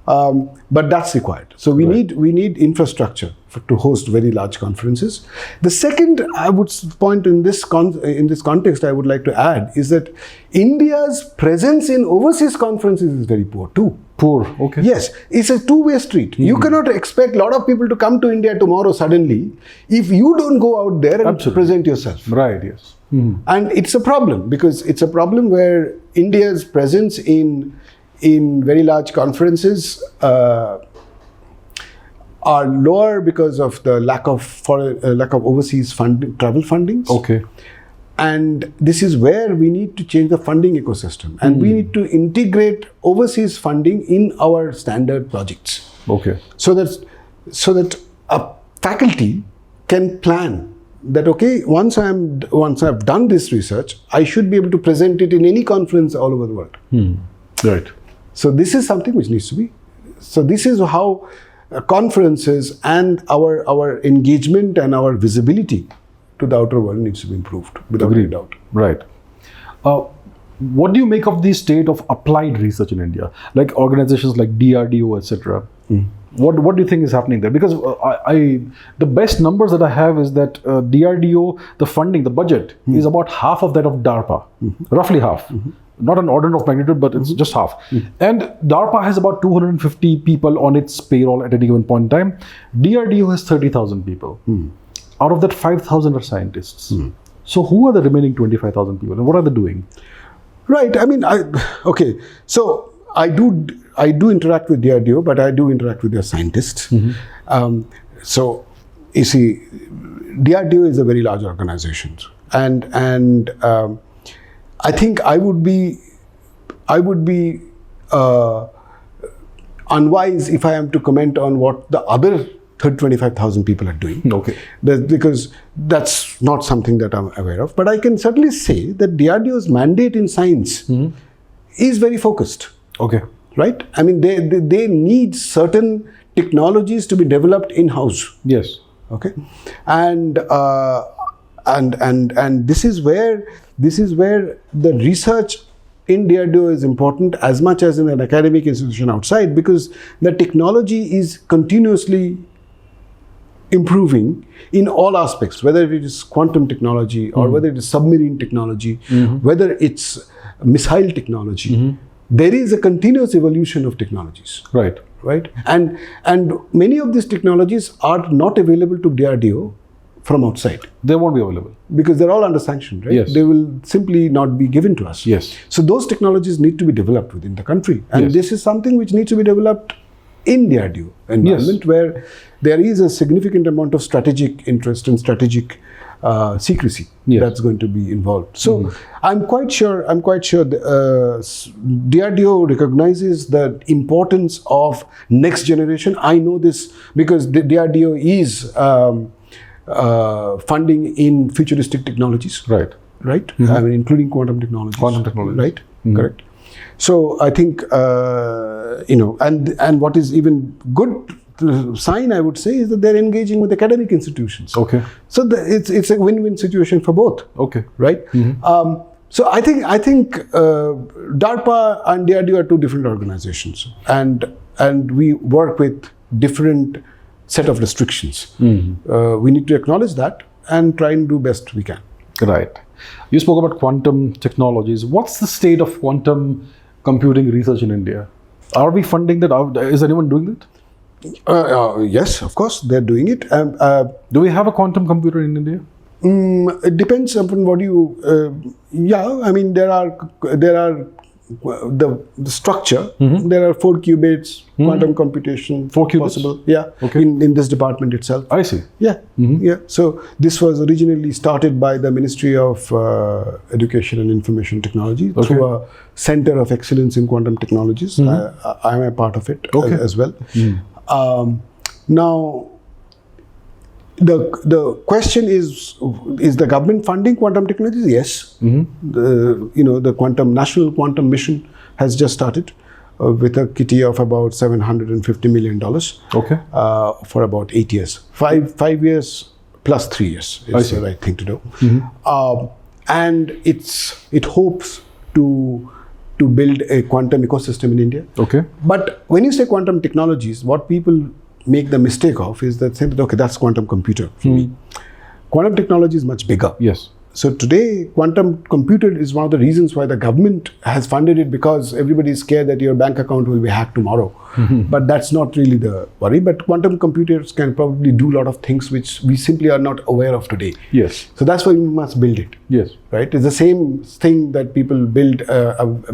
But that's required. So we need infrastructure to host very large conferences. The second I would point in this context I would like to add is that India's presence in overseas conferences is very poor too. Okay. Yes, it's a two-way street. You cannot expect a lot of people to come to India tomorrow suddenly if you don't go out there and present yourself. Right, yes. And it's a problem because it's a problem where India's presence in very large conferences are lower because of the lack of overseas travel fundings. Okay. And this is where we need to change the funding ecosystem, and we need to integrate overseas funding in our standard projects. Okay. So that a faculty can plan that okay, once I've done this research, I should be able to present it in any conference all over the world. Right. So this is something which needs to be. So this is how conferences and our engagement and our visibility to the outer world needs to be improved, without any doubt. Right. What do you make of the state of applied research in India, like organizations like DRDO, etc.? What do you think is happening there? Because the best numbers that I have is that DRDO, the funding, the budget is about half of that of DARPA, roughly half. Not an order of magnitude, but it's just half. And DARPA has about 250 people on its payroll at any given point in time. DRDO has 30,000 people. Out of that, 5,000 are scientists. So who are the remaining 25,000 people, and what are they doing? Right. I mean, okay. So I do interact with DRDO, but I do interact with their scientists. So you see, DRDO is a very large organization, and I think I would be unwise if I am to comment on what the other 25,000 people are doing. Okay. Because that's not something that I'm aware of. But I can certainly say that DRDO's mandate in science is very focused. Okay. Right? I mean, they need certain technologies to be developed in-house. Yes. Okay. And this is where the research in DRDO is important as much as in an academic institution outside, because the technology is continuously improving in all aspects, whether it is quantum technology or whether it is submarine technology, whether it's missile technology. There is a continuous evolution of technologies. Right. Right. And many of these technologies are not available to DRDO from outside. They won't be available. Because they're all under sanction, right? Yes. They will simply not be given to us. Yes. So those technologies need to be developed within the country. And this is something which needs to be developed in DRDO environment, where there is a significant amount of strategic interest and strategic secrecy that's going to be involved. So I'm quite sure DRDO recognizes the importance of next generation. I know this because DRDO is funding in futuristic technologies. Right. Right? I mean, including quantum technology. Right? Correct. So I think, and what is even good sign, I would say, is that they're engaging with academic institutions. Okay. So it's a win-win situation for both. Okay. Right? So I think DARPA and DRDO are two different organizations, and we work with different set of restrictions. We need to acknowledge that and try and do best we can. Right. You spoke about quantum technologies. What's the state of quantum computing research in India? Are we funding that? Is anyone doing that? Yes, of course, they're doing it. Do we have a quantum computer in India? It depends upon what you. I mean, there are the structure. There are 4 qubits, quantum computation. 4 qubits possible. Yeah. Okay. In this department itself. I see. Yeah. Yeah. So this was originally started by the Ministry of Education and Information Technology through a Center of Excellence in Quantum Technologies. I am a part of it as well. Now, the question is the government funding quantum technologies? Yes. The National Quantum Mission has just started with a kitty of about $750 million. Okay. For about 8 years. 5 years plus 3 years is the right thing to do. And it hopes to build a quantum ecosystem in India. Okay. But when you say quantum technologies, what people make the mistake of is that saying, okay, that's quantum computer for me. Quantum technology is much bigger. Yes. So today, quantum computer is one of the reasons why the government has funded it, because everybody is scared that your bank account will be hacked tomorrow. But that's not really the worry. But quantum computers can probably do a lot of things which we simply are not aware of today. Yes. So that's why we must build it. Yes. Right? It's the same thing that people build,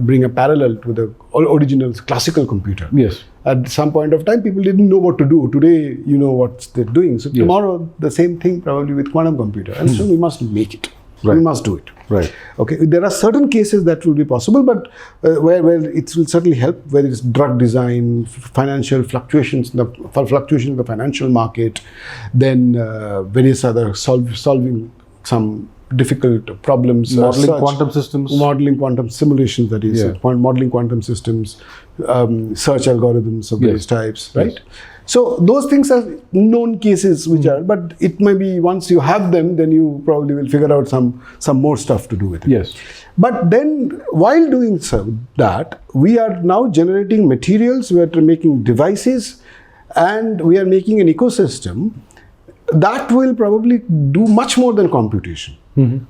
bring a parallel to the original classical computer. Yes. At some point of time, people didn't know what to do. Today, you know what they're doing. So tomorrow, the same thing probably with quantum computer. And so we must make it. Right. We must do it. Right. Okay, there are certain cases that will be possible, but where it will certainly help, whether it's drug design, financial fluctuations, fluctuation in the financial market, then various other solving some difficult problems, modeling quantum systems, modeling quantum simulations, that is, modeling quantum systems, search algorithms of various types, right? Yes. So those things are known cases which are, but it may be once you have them, then you probably will figure out some more stuff to do with it. Yes. But then while doing that, we are now generating materials, we are making devices, and we are making an ecosystem that will probably do much more than computation.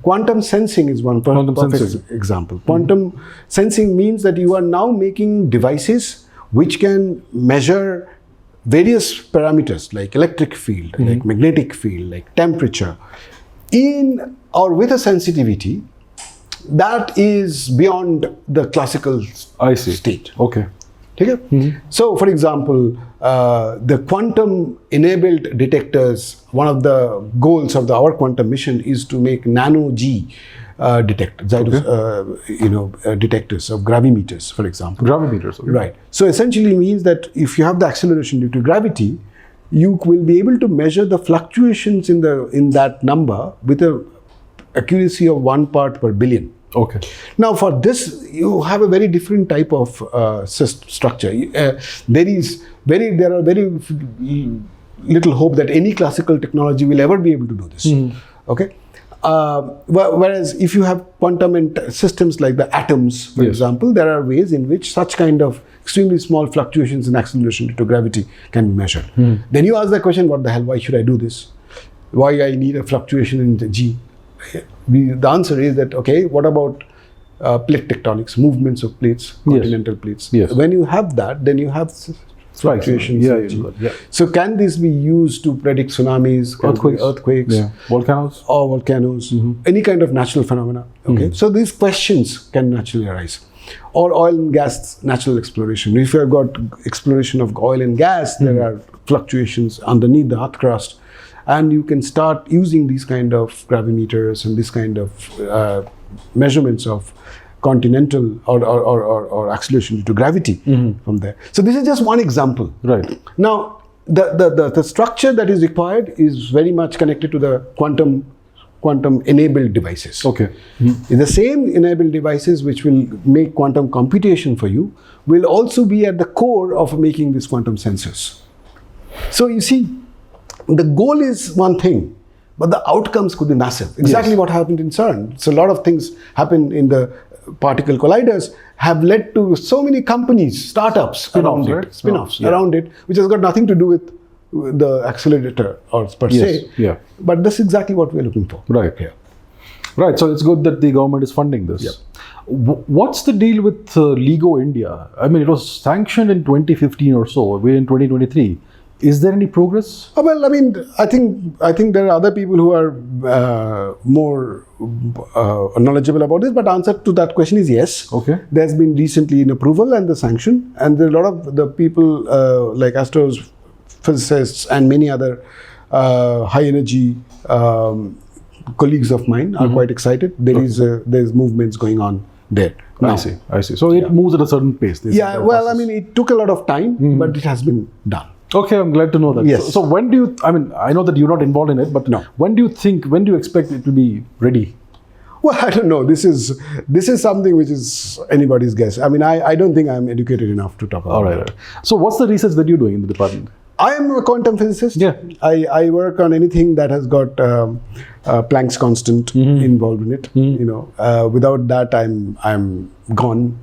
Quantum sensing is one perfect example. Quantum sensing means that you are now making devices which can measure various parameters like electric field, like magnetic field, like temperature, in or with a sensitivity that is beyond the classical state. Okay. Okay? So, for example, the quantum-enabled detectors, one of the goals of our quantum mission is to make nano-G detectors, detectors of gravimeters, for example. Gravimeters, okay. Right. So essentially means that if you have the acceleration due to gravity, you will be able to measure the fluctuations in that number with a accuracy of 1 part per billion. Okay. Now for this, you have a very different type of structure. There are very little hope that any classical technology will ever be able to do this. Okay. Whereas if you have quantum systems like the atoms, for example, there are ways in which such kind of extremely small fluctuations in acceleration due to gravity can be measured. Then you ask the question, what the hell, why should I do this? Why I need a fluctuation in the G? The answer is that, okay, what about plate tectonics, movements of plates, continental plates? Yes. When you have that, then you have fluctuations. So can this be used to predict tsunamis, earthquakes, volcanoes, any kind of natural phenomena? Okay, so these questions can naturally arise. Or oil and gas natural exploration. If you have got exploration of oil and gas, there are fluctuations underneath the earth crust, and you can start using these kind of gravimeters and this kind of measurements of continental or acceleration due to gravity from there. So this is just one example. Right. Now, the structure that is required is very much connected to the quantum enabled devices. Okay. The same enabled devices which will make quantum computation for you will also be at the core of making these quantum sensors. So you see, the goal is one thing, but the outcomes could be massive. Exactly what happened in CERN. So a lot of things happen in the particle colliders have led to so many companies, startups around it, spin-offs around it, which has got nothing to do with the accelerator or per se. Yeah. But that's exactly what we're looking for. Right. Yeah. Right. So it's good that the government is funding this. Yeah. What's the deal with LIGO India? I mean, it was sanctioned in 2015 or so. We're in 2023. Is there any progress? Well, I mean, I think there are other people who are more knowledgeable about this, but answer to that question is yes. Okay. There's been recently an approval and the sanction, and there are a lot of the people like astros, physicists, and many other high energy colleagues of mine are quite excited. There's movements going on there. Now. I see. So it moves at a certain pace. Yeah. Well, I mean, it took a lot of time, but it has been done. Okay, I'm glad to know that. Yes. So when do you, I mean, I know that you're not involved in it, but when do you expect it to be ready? Well, I don't know. This is something which is anybody's guess. I mean, I don't think I'm educated enough to talk about it. All right. So what's the research that you're doing in the department? I am a quantum physicist. Yeah. I work on anything that has got Planck's constant involved in it. You know, without that, I'm gone.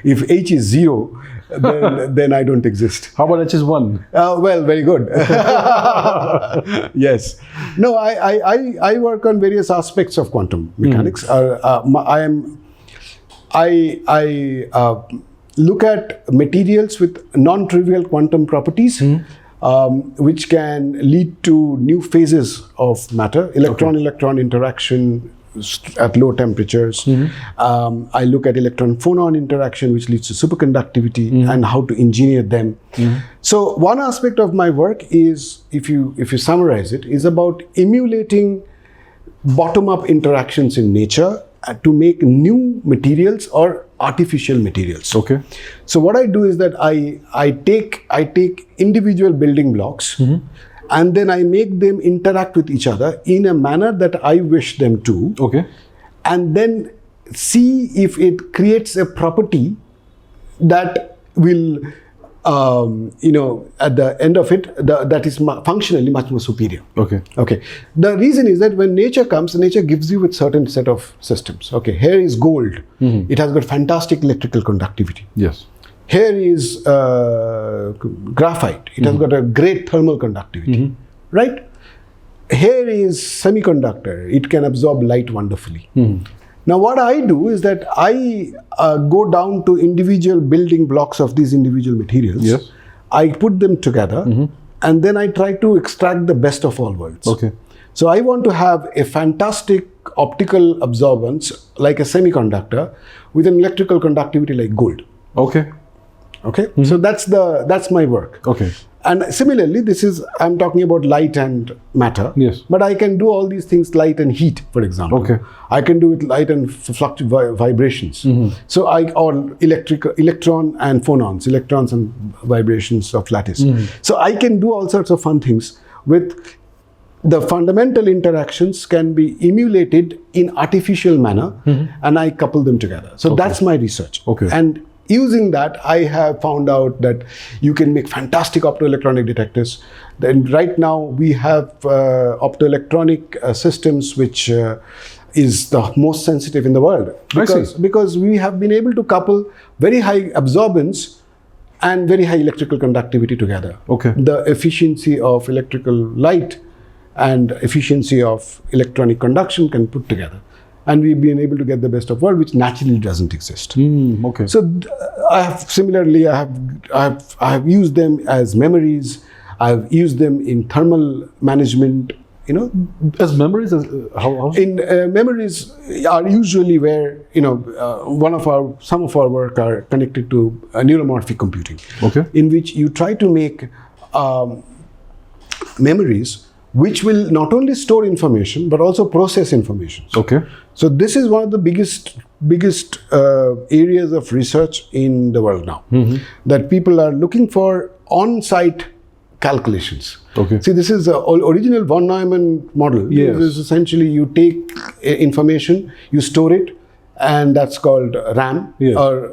If H is 0, then I don't exist. How about H is 1? Well, very good. Yes. No, I work on various aspects of quantum mechanics. I look at materials with non-trivial quantum properties. Which can lead to new phases of matter, electron-electron interaction at low temperatures. I look at electron-phonon interaction, which leads to superconductivity and how to engineer them. So one aspect of my work is, if you summarize it, is about emulating bottom-up interactions in nature to make new materials or artificial materials. Okay. So what I do is that I take individual building blocks, and then I make them interact with each other in a manner that I wish them to. Okay. And then see if it creates a property that will, at the end of it, that is functionally much more superior. Okay. Okay. The reason is that when nature comes, nature gives you with certain set of systems. Okay. Here is gold. It has got fantastic electrical conductivity. Yes. Here is graphite. It has got a great thermal conductivity. Right? Here is semiconductor. It can absorb light wonderfully. Now what I do is that I go down to individual building blocks of these individual materials. Yes. I put them together, and then I try to extract the best of all worlds. Okay. So I want to have a fantastic optical absorbance like a semiconductor with an electrical conductivity like gold. Okay. Okay. So that's my work. Okay. And similarly, I'm talking about light and matter. Yes. But I can do all these things, light and heat, for example. Okay. I can do it light and vibrations. So or electron and phonons, electrons and vibrations of lattice. So I can do all sorts of fun things with the fundamental interactions can be emulated in artificial manner, and I couple them together. So that's my research. Okay. And using that, I have found out that you can make fantastic optoelectronic detectors. Then right now we have optoelectronic systems which is the most sensitive in the world. Because we have been able to couple very high absorbance and very high electrical conductivity together. Okay. The efficiency of electrical light and efficiency of electronic conduction can put together. And we've been able to get the best of world, which naturally doesn't exist. Okay. So I have used them as memories. I've used them in thermal management. As memories, how? In memories are usually where some of our work are connected to neuromorphic computing. Okay. In which you try to make memories which will not only store information but also process information. Okay. So this is one of the biggest areas of research in the world now, that people are looking for on-site calculations. Okay. See, this is the original von Neumann model. Yes. This is essentially you take information, you store it, and that's called RAM, Yes. or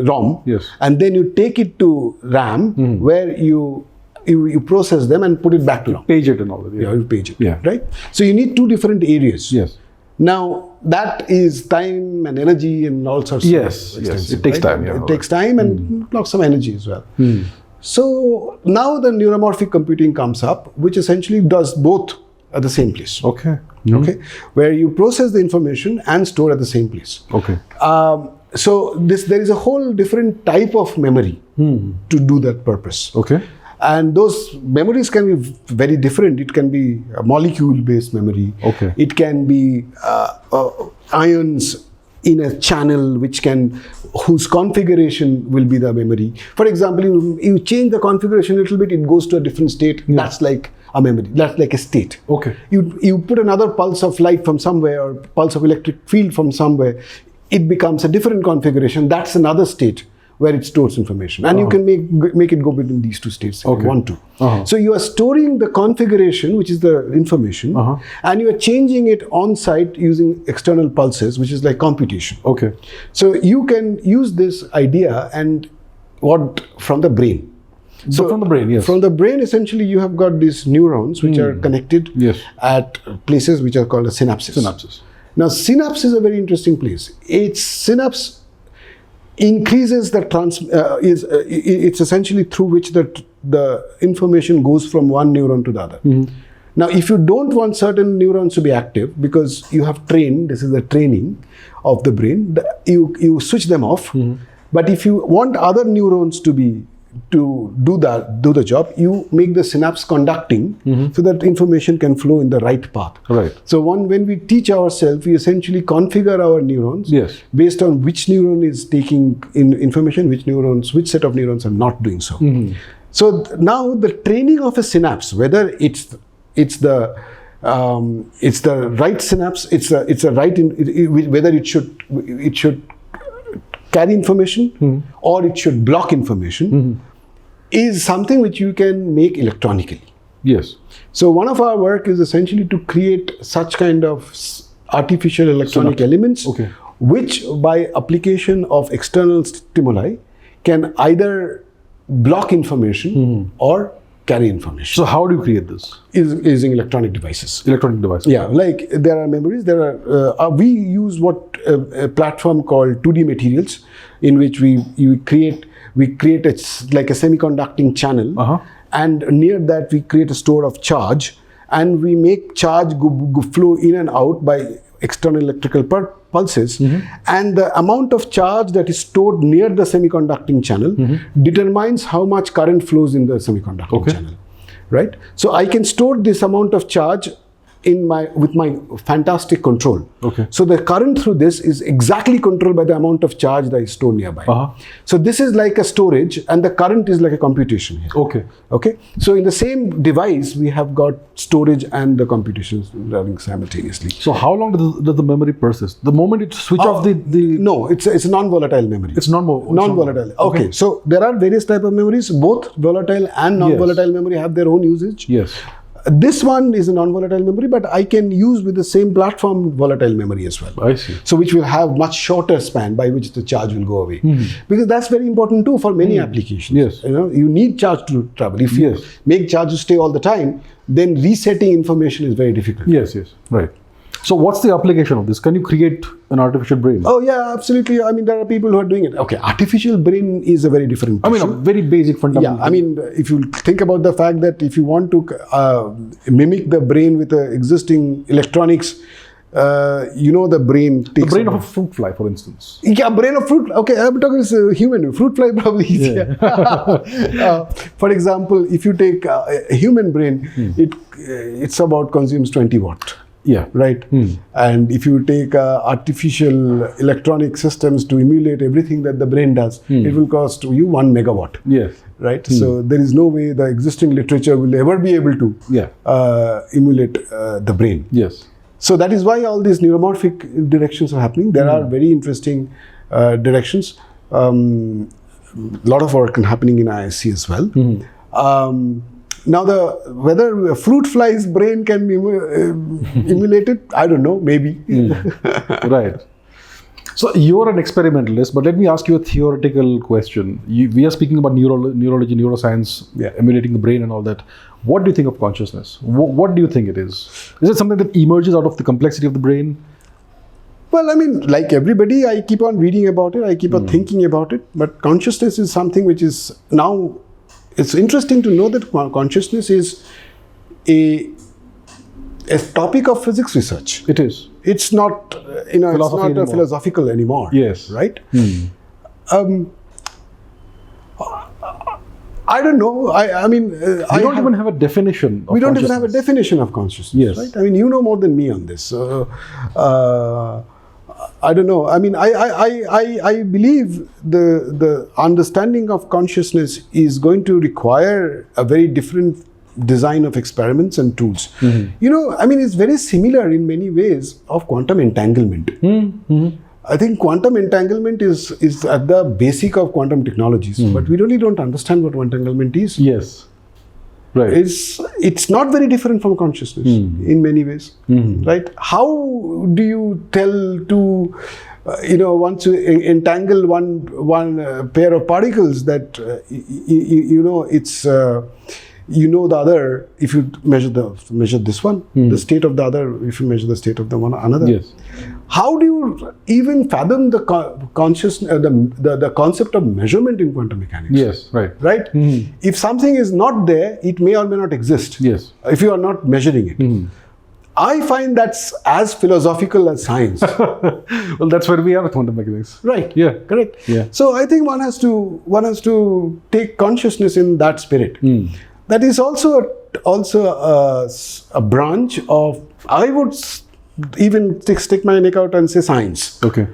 ROM. Yes. And then you take it to RAM, where you process them and put it back to RAM. Page it and all that. Yeah, you page it. Yeah. Right? So you need two different areas. Yes. Now, that is time and energy and all sorts of Yes. It takes time. Yeah. It takes time and lots of energy as well. So now the neuromorphic computing comes up, which essentially does both at the same place. Okay. Okay, where you process the information and store at the same place. Okay. So there is a whole different type of memory to do that purpose. Okay. And those memories can be very different. It can be a molecule-based memory. Okay. It can be ions in a channel whose configuration will be the memory. For example, you change the configuration a little bit, it goes to a different state. Yeah. That's like a memory. That's like a state. Okay. You put another pulse of light from somewhere or pulse of electric field from somewhere, it becomes a different configuration. That's another state where it stores information. And you can make it go between these two states if you want to. So you are storing the configuration, which is the information, and you are changing it on site using external pulses, which is like computation. Okay. So you can use this idea from the brain. So from the brain, yes. From the brain, essentially, you have got these neurons which are connected at places which are called a synapses. Now, synapse is a very interesting place. Synapse increases it's essentially through which the information goes from one neuron to the other. Now, if you don't want certain neurons to be active because you have trained, this is the training of the brain, you switch them off. But if you want other neurons to do the job, you make the synapse conducting so that information can flow in the right path. Right. So when we teach ourselves, we essentially configure our neurons based on which neuron is taking in information, which set of neurons are not doing so. So now the training of a synapse, whether it's the It's the right synapse. It's a right whether it should carry information or it should block information is something which you can make electronically. Yes. So one of our work is essentially to create such kind of artificial electronic elements, which by application of external stimuli can either block information or carry information. So how do you create this? Using electronic devices. Electronic devices. Yeah, like there are memories. We use a platform called 2D materials, in which we create like a semiconducting channel, and near that we create a store of charge, and we make charge flow in and out by external electrical pulses, and the amount of charge that is stored near the semiconducting channel determines how much current flows in the semiconducting channel, right? So I can store this amount of charge with my fantastic control. So the current through this is exactly controlled by the amount of charge that is stored nearby. So this is like a storage, and the current is like a computation here. Okay. So in the same device, we have got storage and the computations running simultaneously. So how long does the memory persist? The moment it switch off the... No, it's a non-volatile memory. It's non-volatile. Okay. So there are various types of memories. Both volatile and non-volatile memory have their own usage. Yes. This one is a non-volatile memory, but I can use with the same platform volatile memory as well. I see. So which will have much shorter span by which the charge will go away. Because that's very important too for many applications. Yes. You need charge to travel. If you make charge to stay all the time, then resetting information is very difficult. Yes, right. So what's the application of this? Can you create an artificial brain? Oh yeah, absolutely. I mean, there are people who are doing it. Okay, artificial brain is a very different issue. I mean, a very basic fundamental. Yeah, I mean, if you think about the fact that if you want to mimic the brain with the existing electronics, the brain takes... The brain of a fruit fly, for instance. Yeah, brain of fruit. Okay, I'm talking as a human. Fruit fly probably easier. For example, if you take a human brain, it's about consumes 20 watt. Yeah. Right. And if you take artificial electronic systems to emulate everything that the brain does, it will cost you 1 megawatt. Yes. Right. So there is no way the existing literature will ever be able to emulate the brain. Yes. So that is why all these neuromorphic directions are happening. There are very interesting directions. A lot of work happening in IISc as well. Now, whether a fruit fly's brain can be emulated, I don't know, maybe. Right. So you're an experimentalist, but let me ask you a theoretical question. We are speaking about neurology, neuroscience, emulating the brain and all that. What do you think of consciousness? What do you think it is? Is it something that emerges out of the complexity of the brain? Well, I mean, like everybody, I keep on reading about it. I keep on thinking about it. But consciousness is something which is now... It's interesting to know that consciousness is a topic of physics research. It is. It's not, it's not philosophical anymore. Yes. Right? I don't know. I mean, we don't even have a definition of We don't even have a definition of consciousness. Yes. Right? I mean, you know more than me on this. I don't know. I mean, I believe the understanding of consciousness is going to require a very different design of experiments and tools. I mean, it's very similar in many ways of quantum entanglement. I think quantum entanglement is at the basic of quantum technologies, but we really don't understand what entanglement is. Yes. Right. It's not very different from consciousness in many ways, right? How do you tell to, once you entangle one pair of particles that it's the other if you measure this one, the state of the other if you measure the state of the one another. Yes. How do you even fathom the the concept of measurement in quantum mechanics? Yes, right. Right? If something is not there, it may or may not exist. Yes. If you are not measuring it. I find that's as philosophical as science. Well, that's where we are with quantum mechanics. Right. Yeah. Correct. Yeah. So I think one has to take consciousness in that spirit. That is also a branch of, I would even stick my neck out and say science. Okay.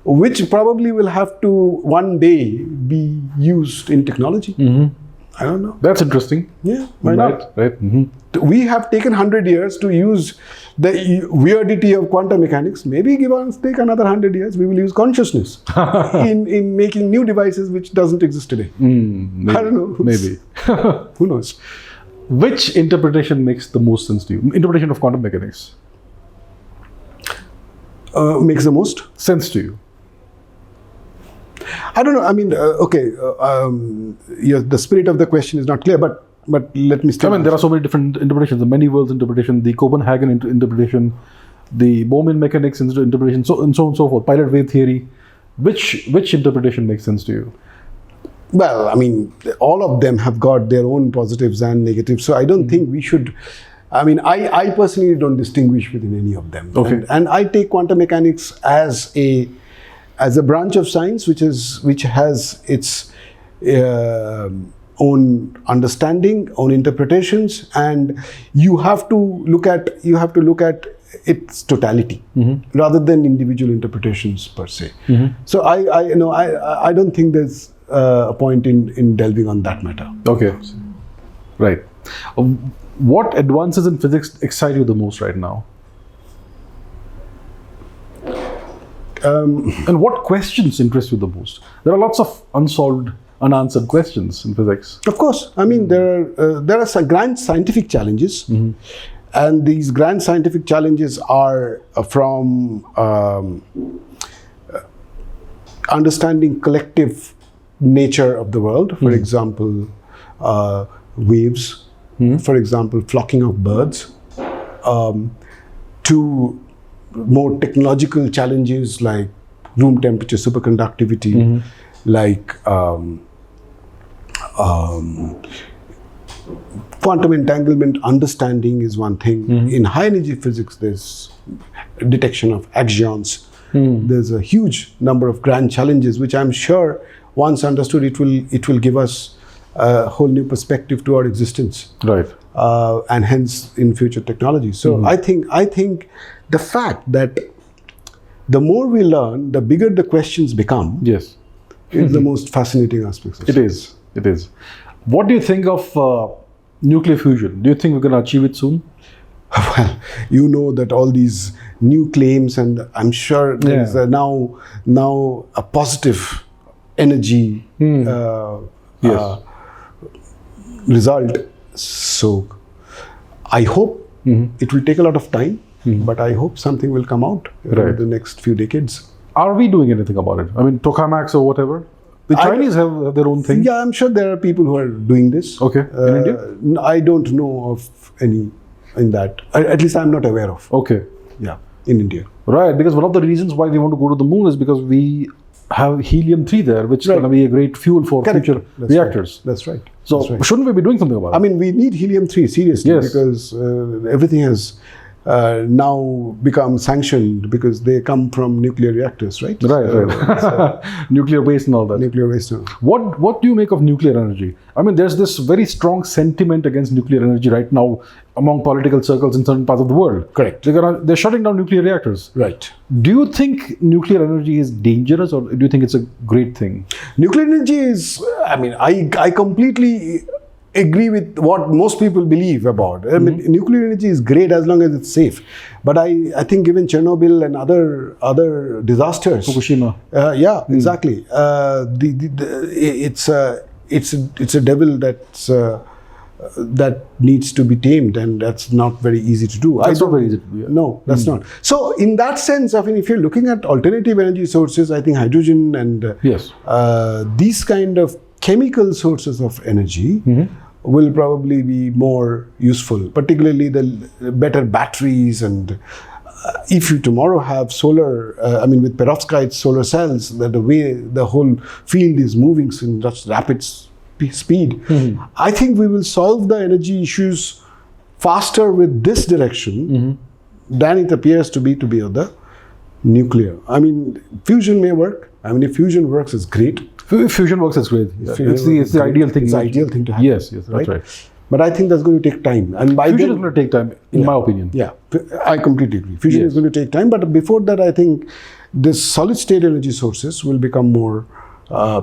Which probably will have to one day be used in technology. I don't know. That's interesting. Yeah, why not? Right. We have taken 100 years to use the weirdity of quantum mechanics. Maybe take another 100 years, we will use consciousness in making new devices which doesn't exist today. Maybe, I don't know. Maybe. Who knows? Which interpretation makes the most sense to you? Interpretation of quantum mechanics. Makes the most sense to you? I don't know. I mean, the spirit of the question is not clear, but let me still. I mean, there are so many different interpretations: the many worlds interpretation, the Copenhagen interpretation, the Bohm mechanics interpretation, so on and so forth. Pilot wave theory. Which interpretation makes sense to you? Well, I mean, all of them have got their own positives and negatives. So I don't think we should. I mean, I personally don't distinguish between any of them. Okay. And I take quantum mechanics as a branch of science which has its own understanding, own interpretations, and you have to look at its totality rather than individual interpretations per se. So I don't think there's a point in delving on that matter. Okay, right. What advances in physics excite you the most right now? And what questions interest you the most? There are lots of unsolved, unanswered questions in physics. Of course. I mean, there are some grand scientific challenges. And these grand scientific challenges are from understanding collective nature of the world. For example, waves. For example, flocking of birds. To more technological challenges like room temperature superconductivity, like quantum entanglement understanding is one thing. In high energy physics, there's detection of axions. There's a huge number of grand challenges, which I'm sure once understood, it will give us a whole new perspective to our existence. Right. And hence in future technology. So I think the fact that the more we learn, the bigger the questions become. Yes. Is the most fascinating aspect of science. It is. What do you think of nuclear fusion? Do you think we're going to achieve it soon? Well, you know that all these new claims, and I'm sure there is now a positive energy result. So I hope it will take a lot of time, but I hope something will come out over the next few decades. Are we doing anything about it? I mean, tokamaks or whatever? The Chinese have their own thing. Yeah, I'm sure there are people who are doing this. Okay. In India? I don't know of any in that. At least I'm not aware of. Okay. Yeah, in India. Right, because one of the reasons why we want to go to the moon is because we have helium-3 there, which is going to be a great fuel for future reactors. That's right. So shouldn't we be doing something about it? I mean, we need helium-3 seriously because everything has now become sanctioned because they come from nuclear reactors, right? Right. Nuclear waste and all that. Nuclear waste. What do you make of nuclear energy? I mean, there's this very strong sentiment against nuclear energy right now among political circles in certain parts of the world. Correct. They're shutting down nuclear reactors. Right. Do you think nuclear energy is dangerous, or do you think it's a great thing? Nuclear energy is, I mean, I completely agree with what most people believe about. I mean, nuclear energy is great as long as it's safe. But I think given Chernobyl and other disasters, Fukushima. Exactly. It's a devil that needs to be tamed, and that's not very easy to do. That's not very easy to do. Yeah. No, that's not. So in that sense, I mean, if you're looking at alternative energy sources, I think hydrogen and these kind of chemical sources of energy will probably be more useful, particularly the better batteries. And if you tomorrow have solar, with perovskite solar cells, that the way the whole field is moving in such rapid speed, I think we will solve the energy issues faster with this direction than it appears to be of the nuclear. I mean, fusion may work. I mean, if fusion works, it's great. If fusion works, it's great. Yeah. It's the ideal thing. It's the ideal thing to happen. Yes, that's right. But I think that's going to take time. And by fusion is going to take time, in my opinion. Yeah, I completely agree. Fusion is going to take time. But before that, I think this solid state energy sources will become more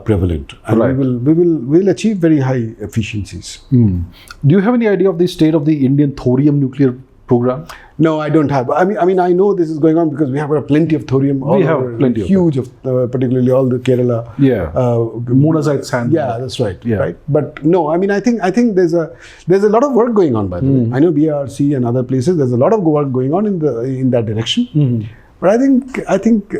prevalent, and Right. we'll achieve very high efficiencies. Do you have any idea of the state of the Indian thorium nuclear program? No, I don't have. I mean, I know this is going on because we have plenty of thorium. We have plenty of huge of particularly all the Kerala. Yeah. Monazite sand. Yeah, that's right. Yeah. Right. But no, I mean, I think there's a lot of work going on. By the way, I know BRC and other places. There's a lot of work going on in that direction. But I think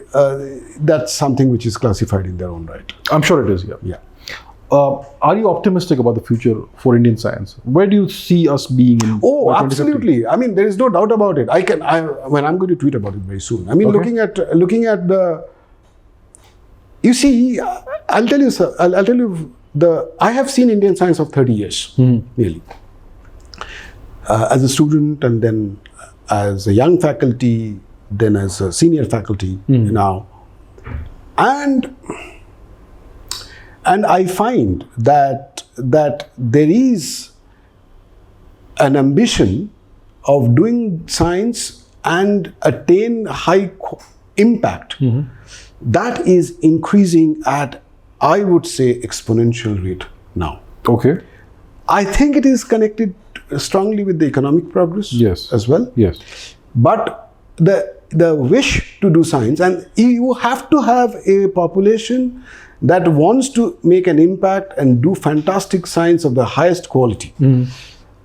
that's something which is classified in their own right. I'm sure it is. Yeah. Yeah. Are you optimistic about the future for Indian science? Where do you see us being in? Oh, by 2050? absolutely. I mean, there is no doubt about it. I'm going to tweet about it very soon. I mean, Okay. looking at the, you see, I'll tell you, sir. I'll tell you I have seen Indian science of 30 years, really, as a student, and then as a young faculty, then as a senior faculty now, and I find that there is an ambition of doing science and attain high impact that is increasing at, I would say, exponential rate now. Okay. I think it is connected strongly with the economic progress as well. Yes. But the wish to do science, and you have to have a population that wants to make an impact and do fantastic science of the highest quality.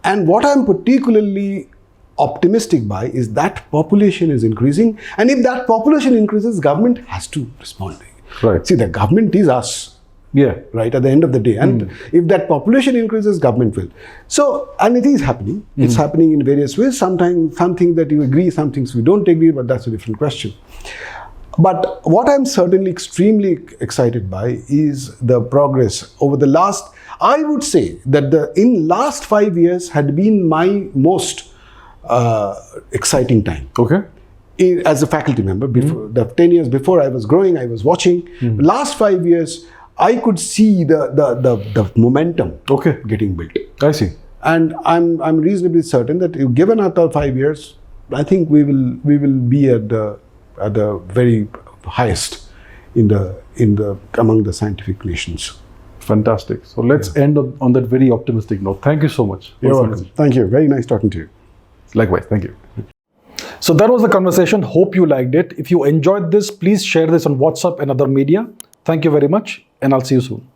And what I'm particularly optimistic by is that population is increasing, and if that population increases, government has to respond. Right. See, the government is us. Yeah. Right, at the end of the day, and if that population increases, government will. So, and it is happening. It's happening in various ways. Sometimes something that you agree, some things we don't agree, but that's a different question. But what I'm certainly extremely excited by is the progress over the last, I would say that in last 5 years had been my most exciting time. Okay. As a faculty member, before the 10 years before I was growing, I was watching. Last 5 years, I could see the momentum getting built. I see. And I'm reasonably certain that if given another 5 years, I think we will be at the very highest among the scientific nations. Fantastic. So let's end on that very optimistic note. Thank you so much. You're welcome. Thank you. Very nice talking to you. Likewise. Thank you. So that was the conversation. Hope you liked it. If you enjoyed this, please share this on WhatsApp and other media. Thank you very much, and I'll see you soon.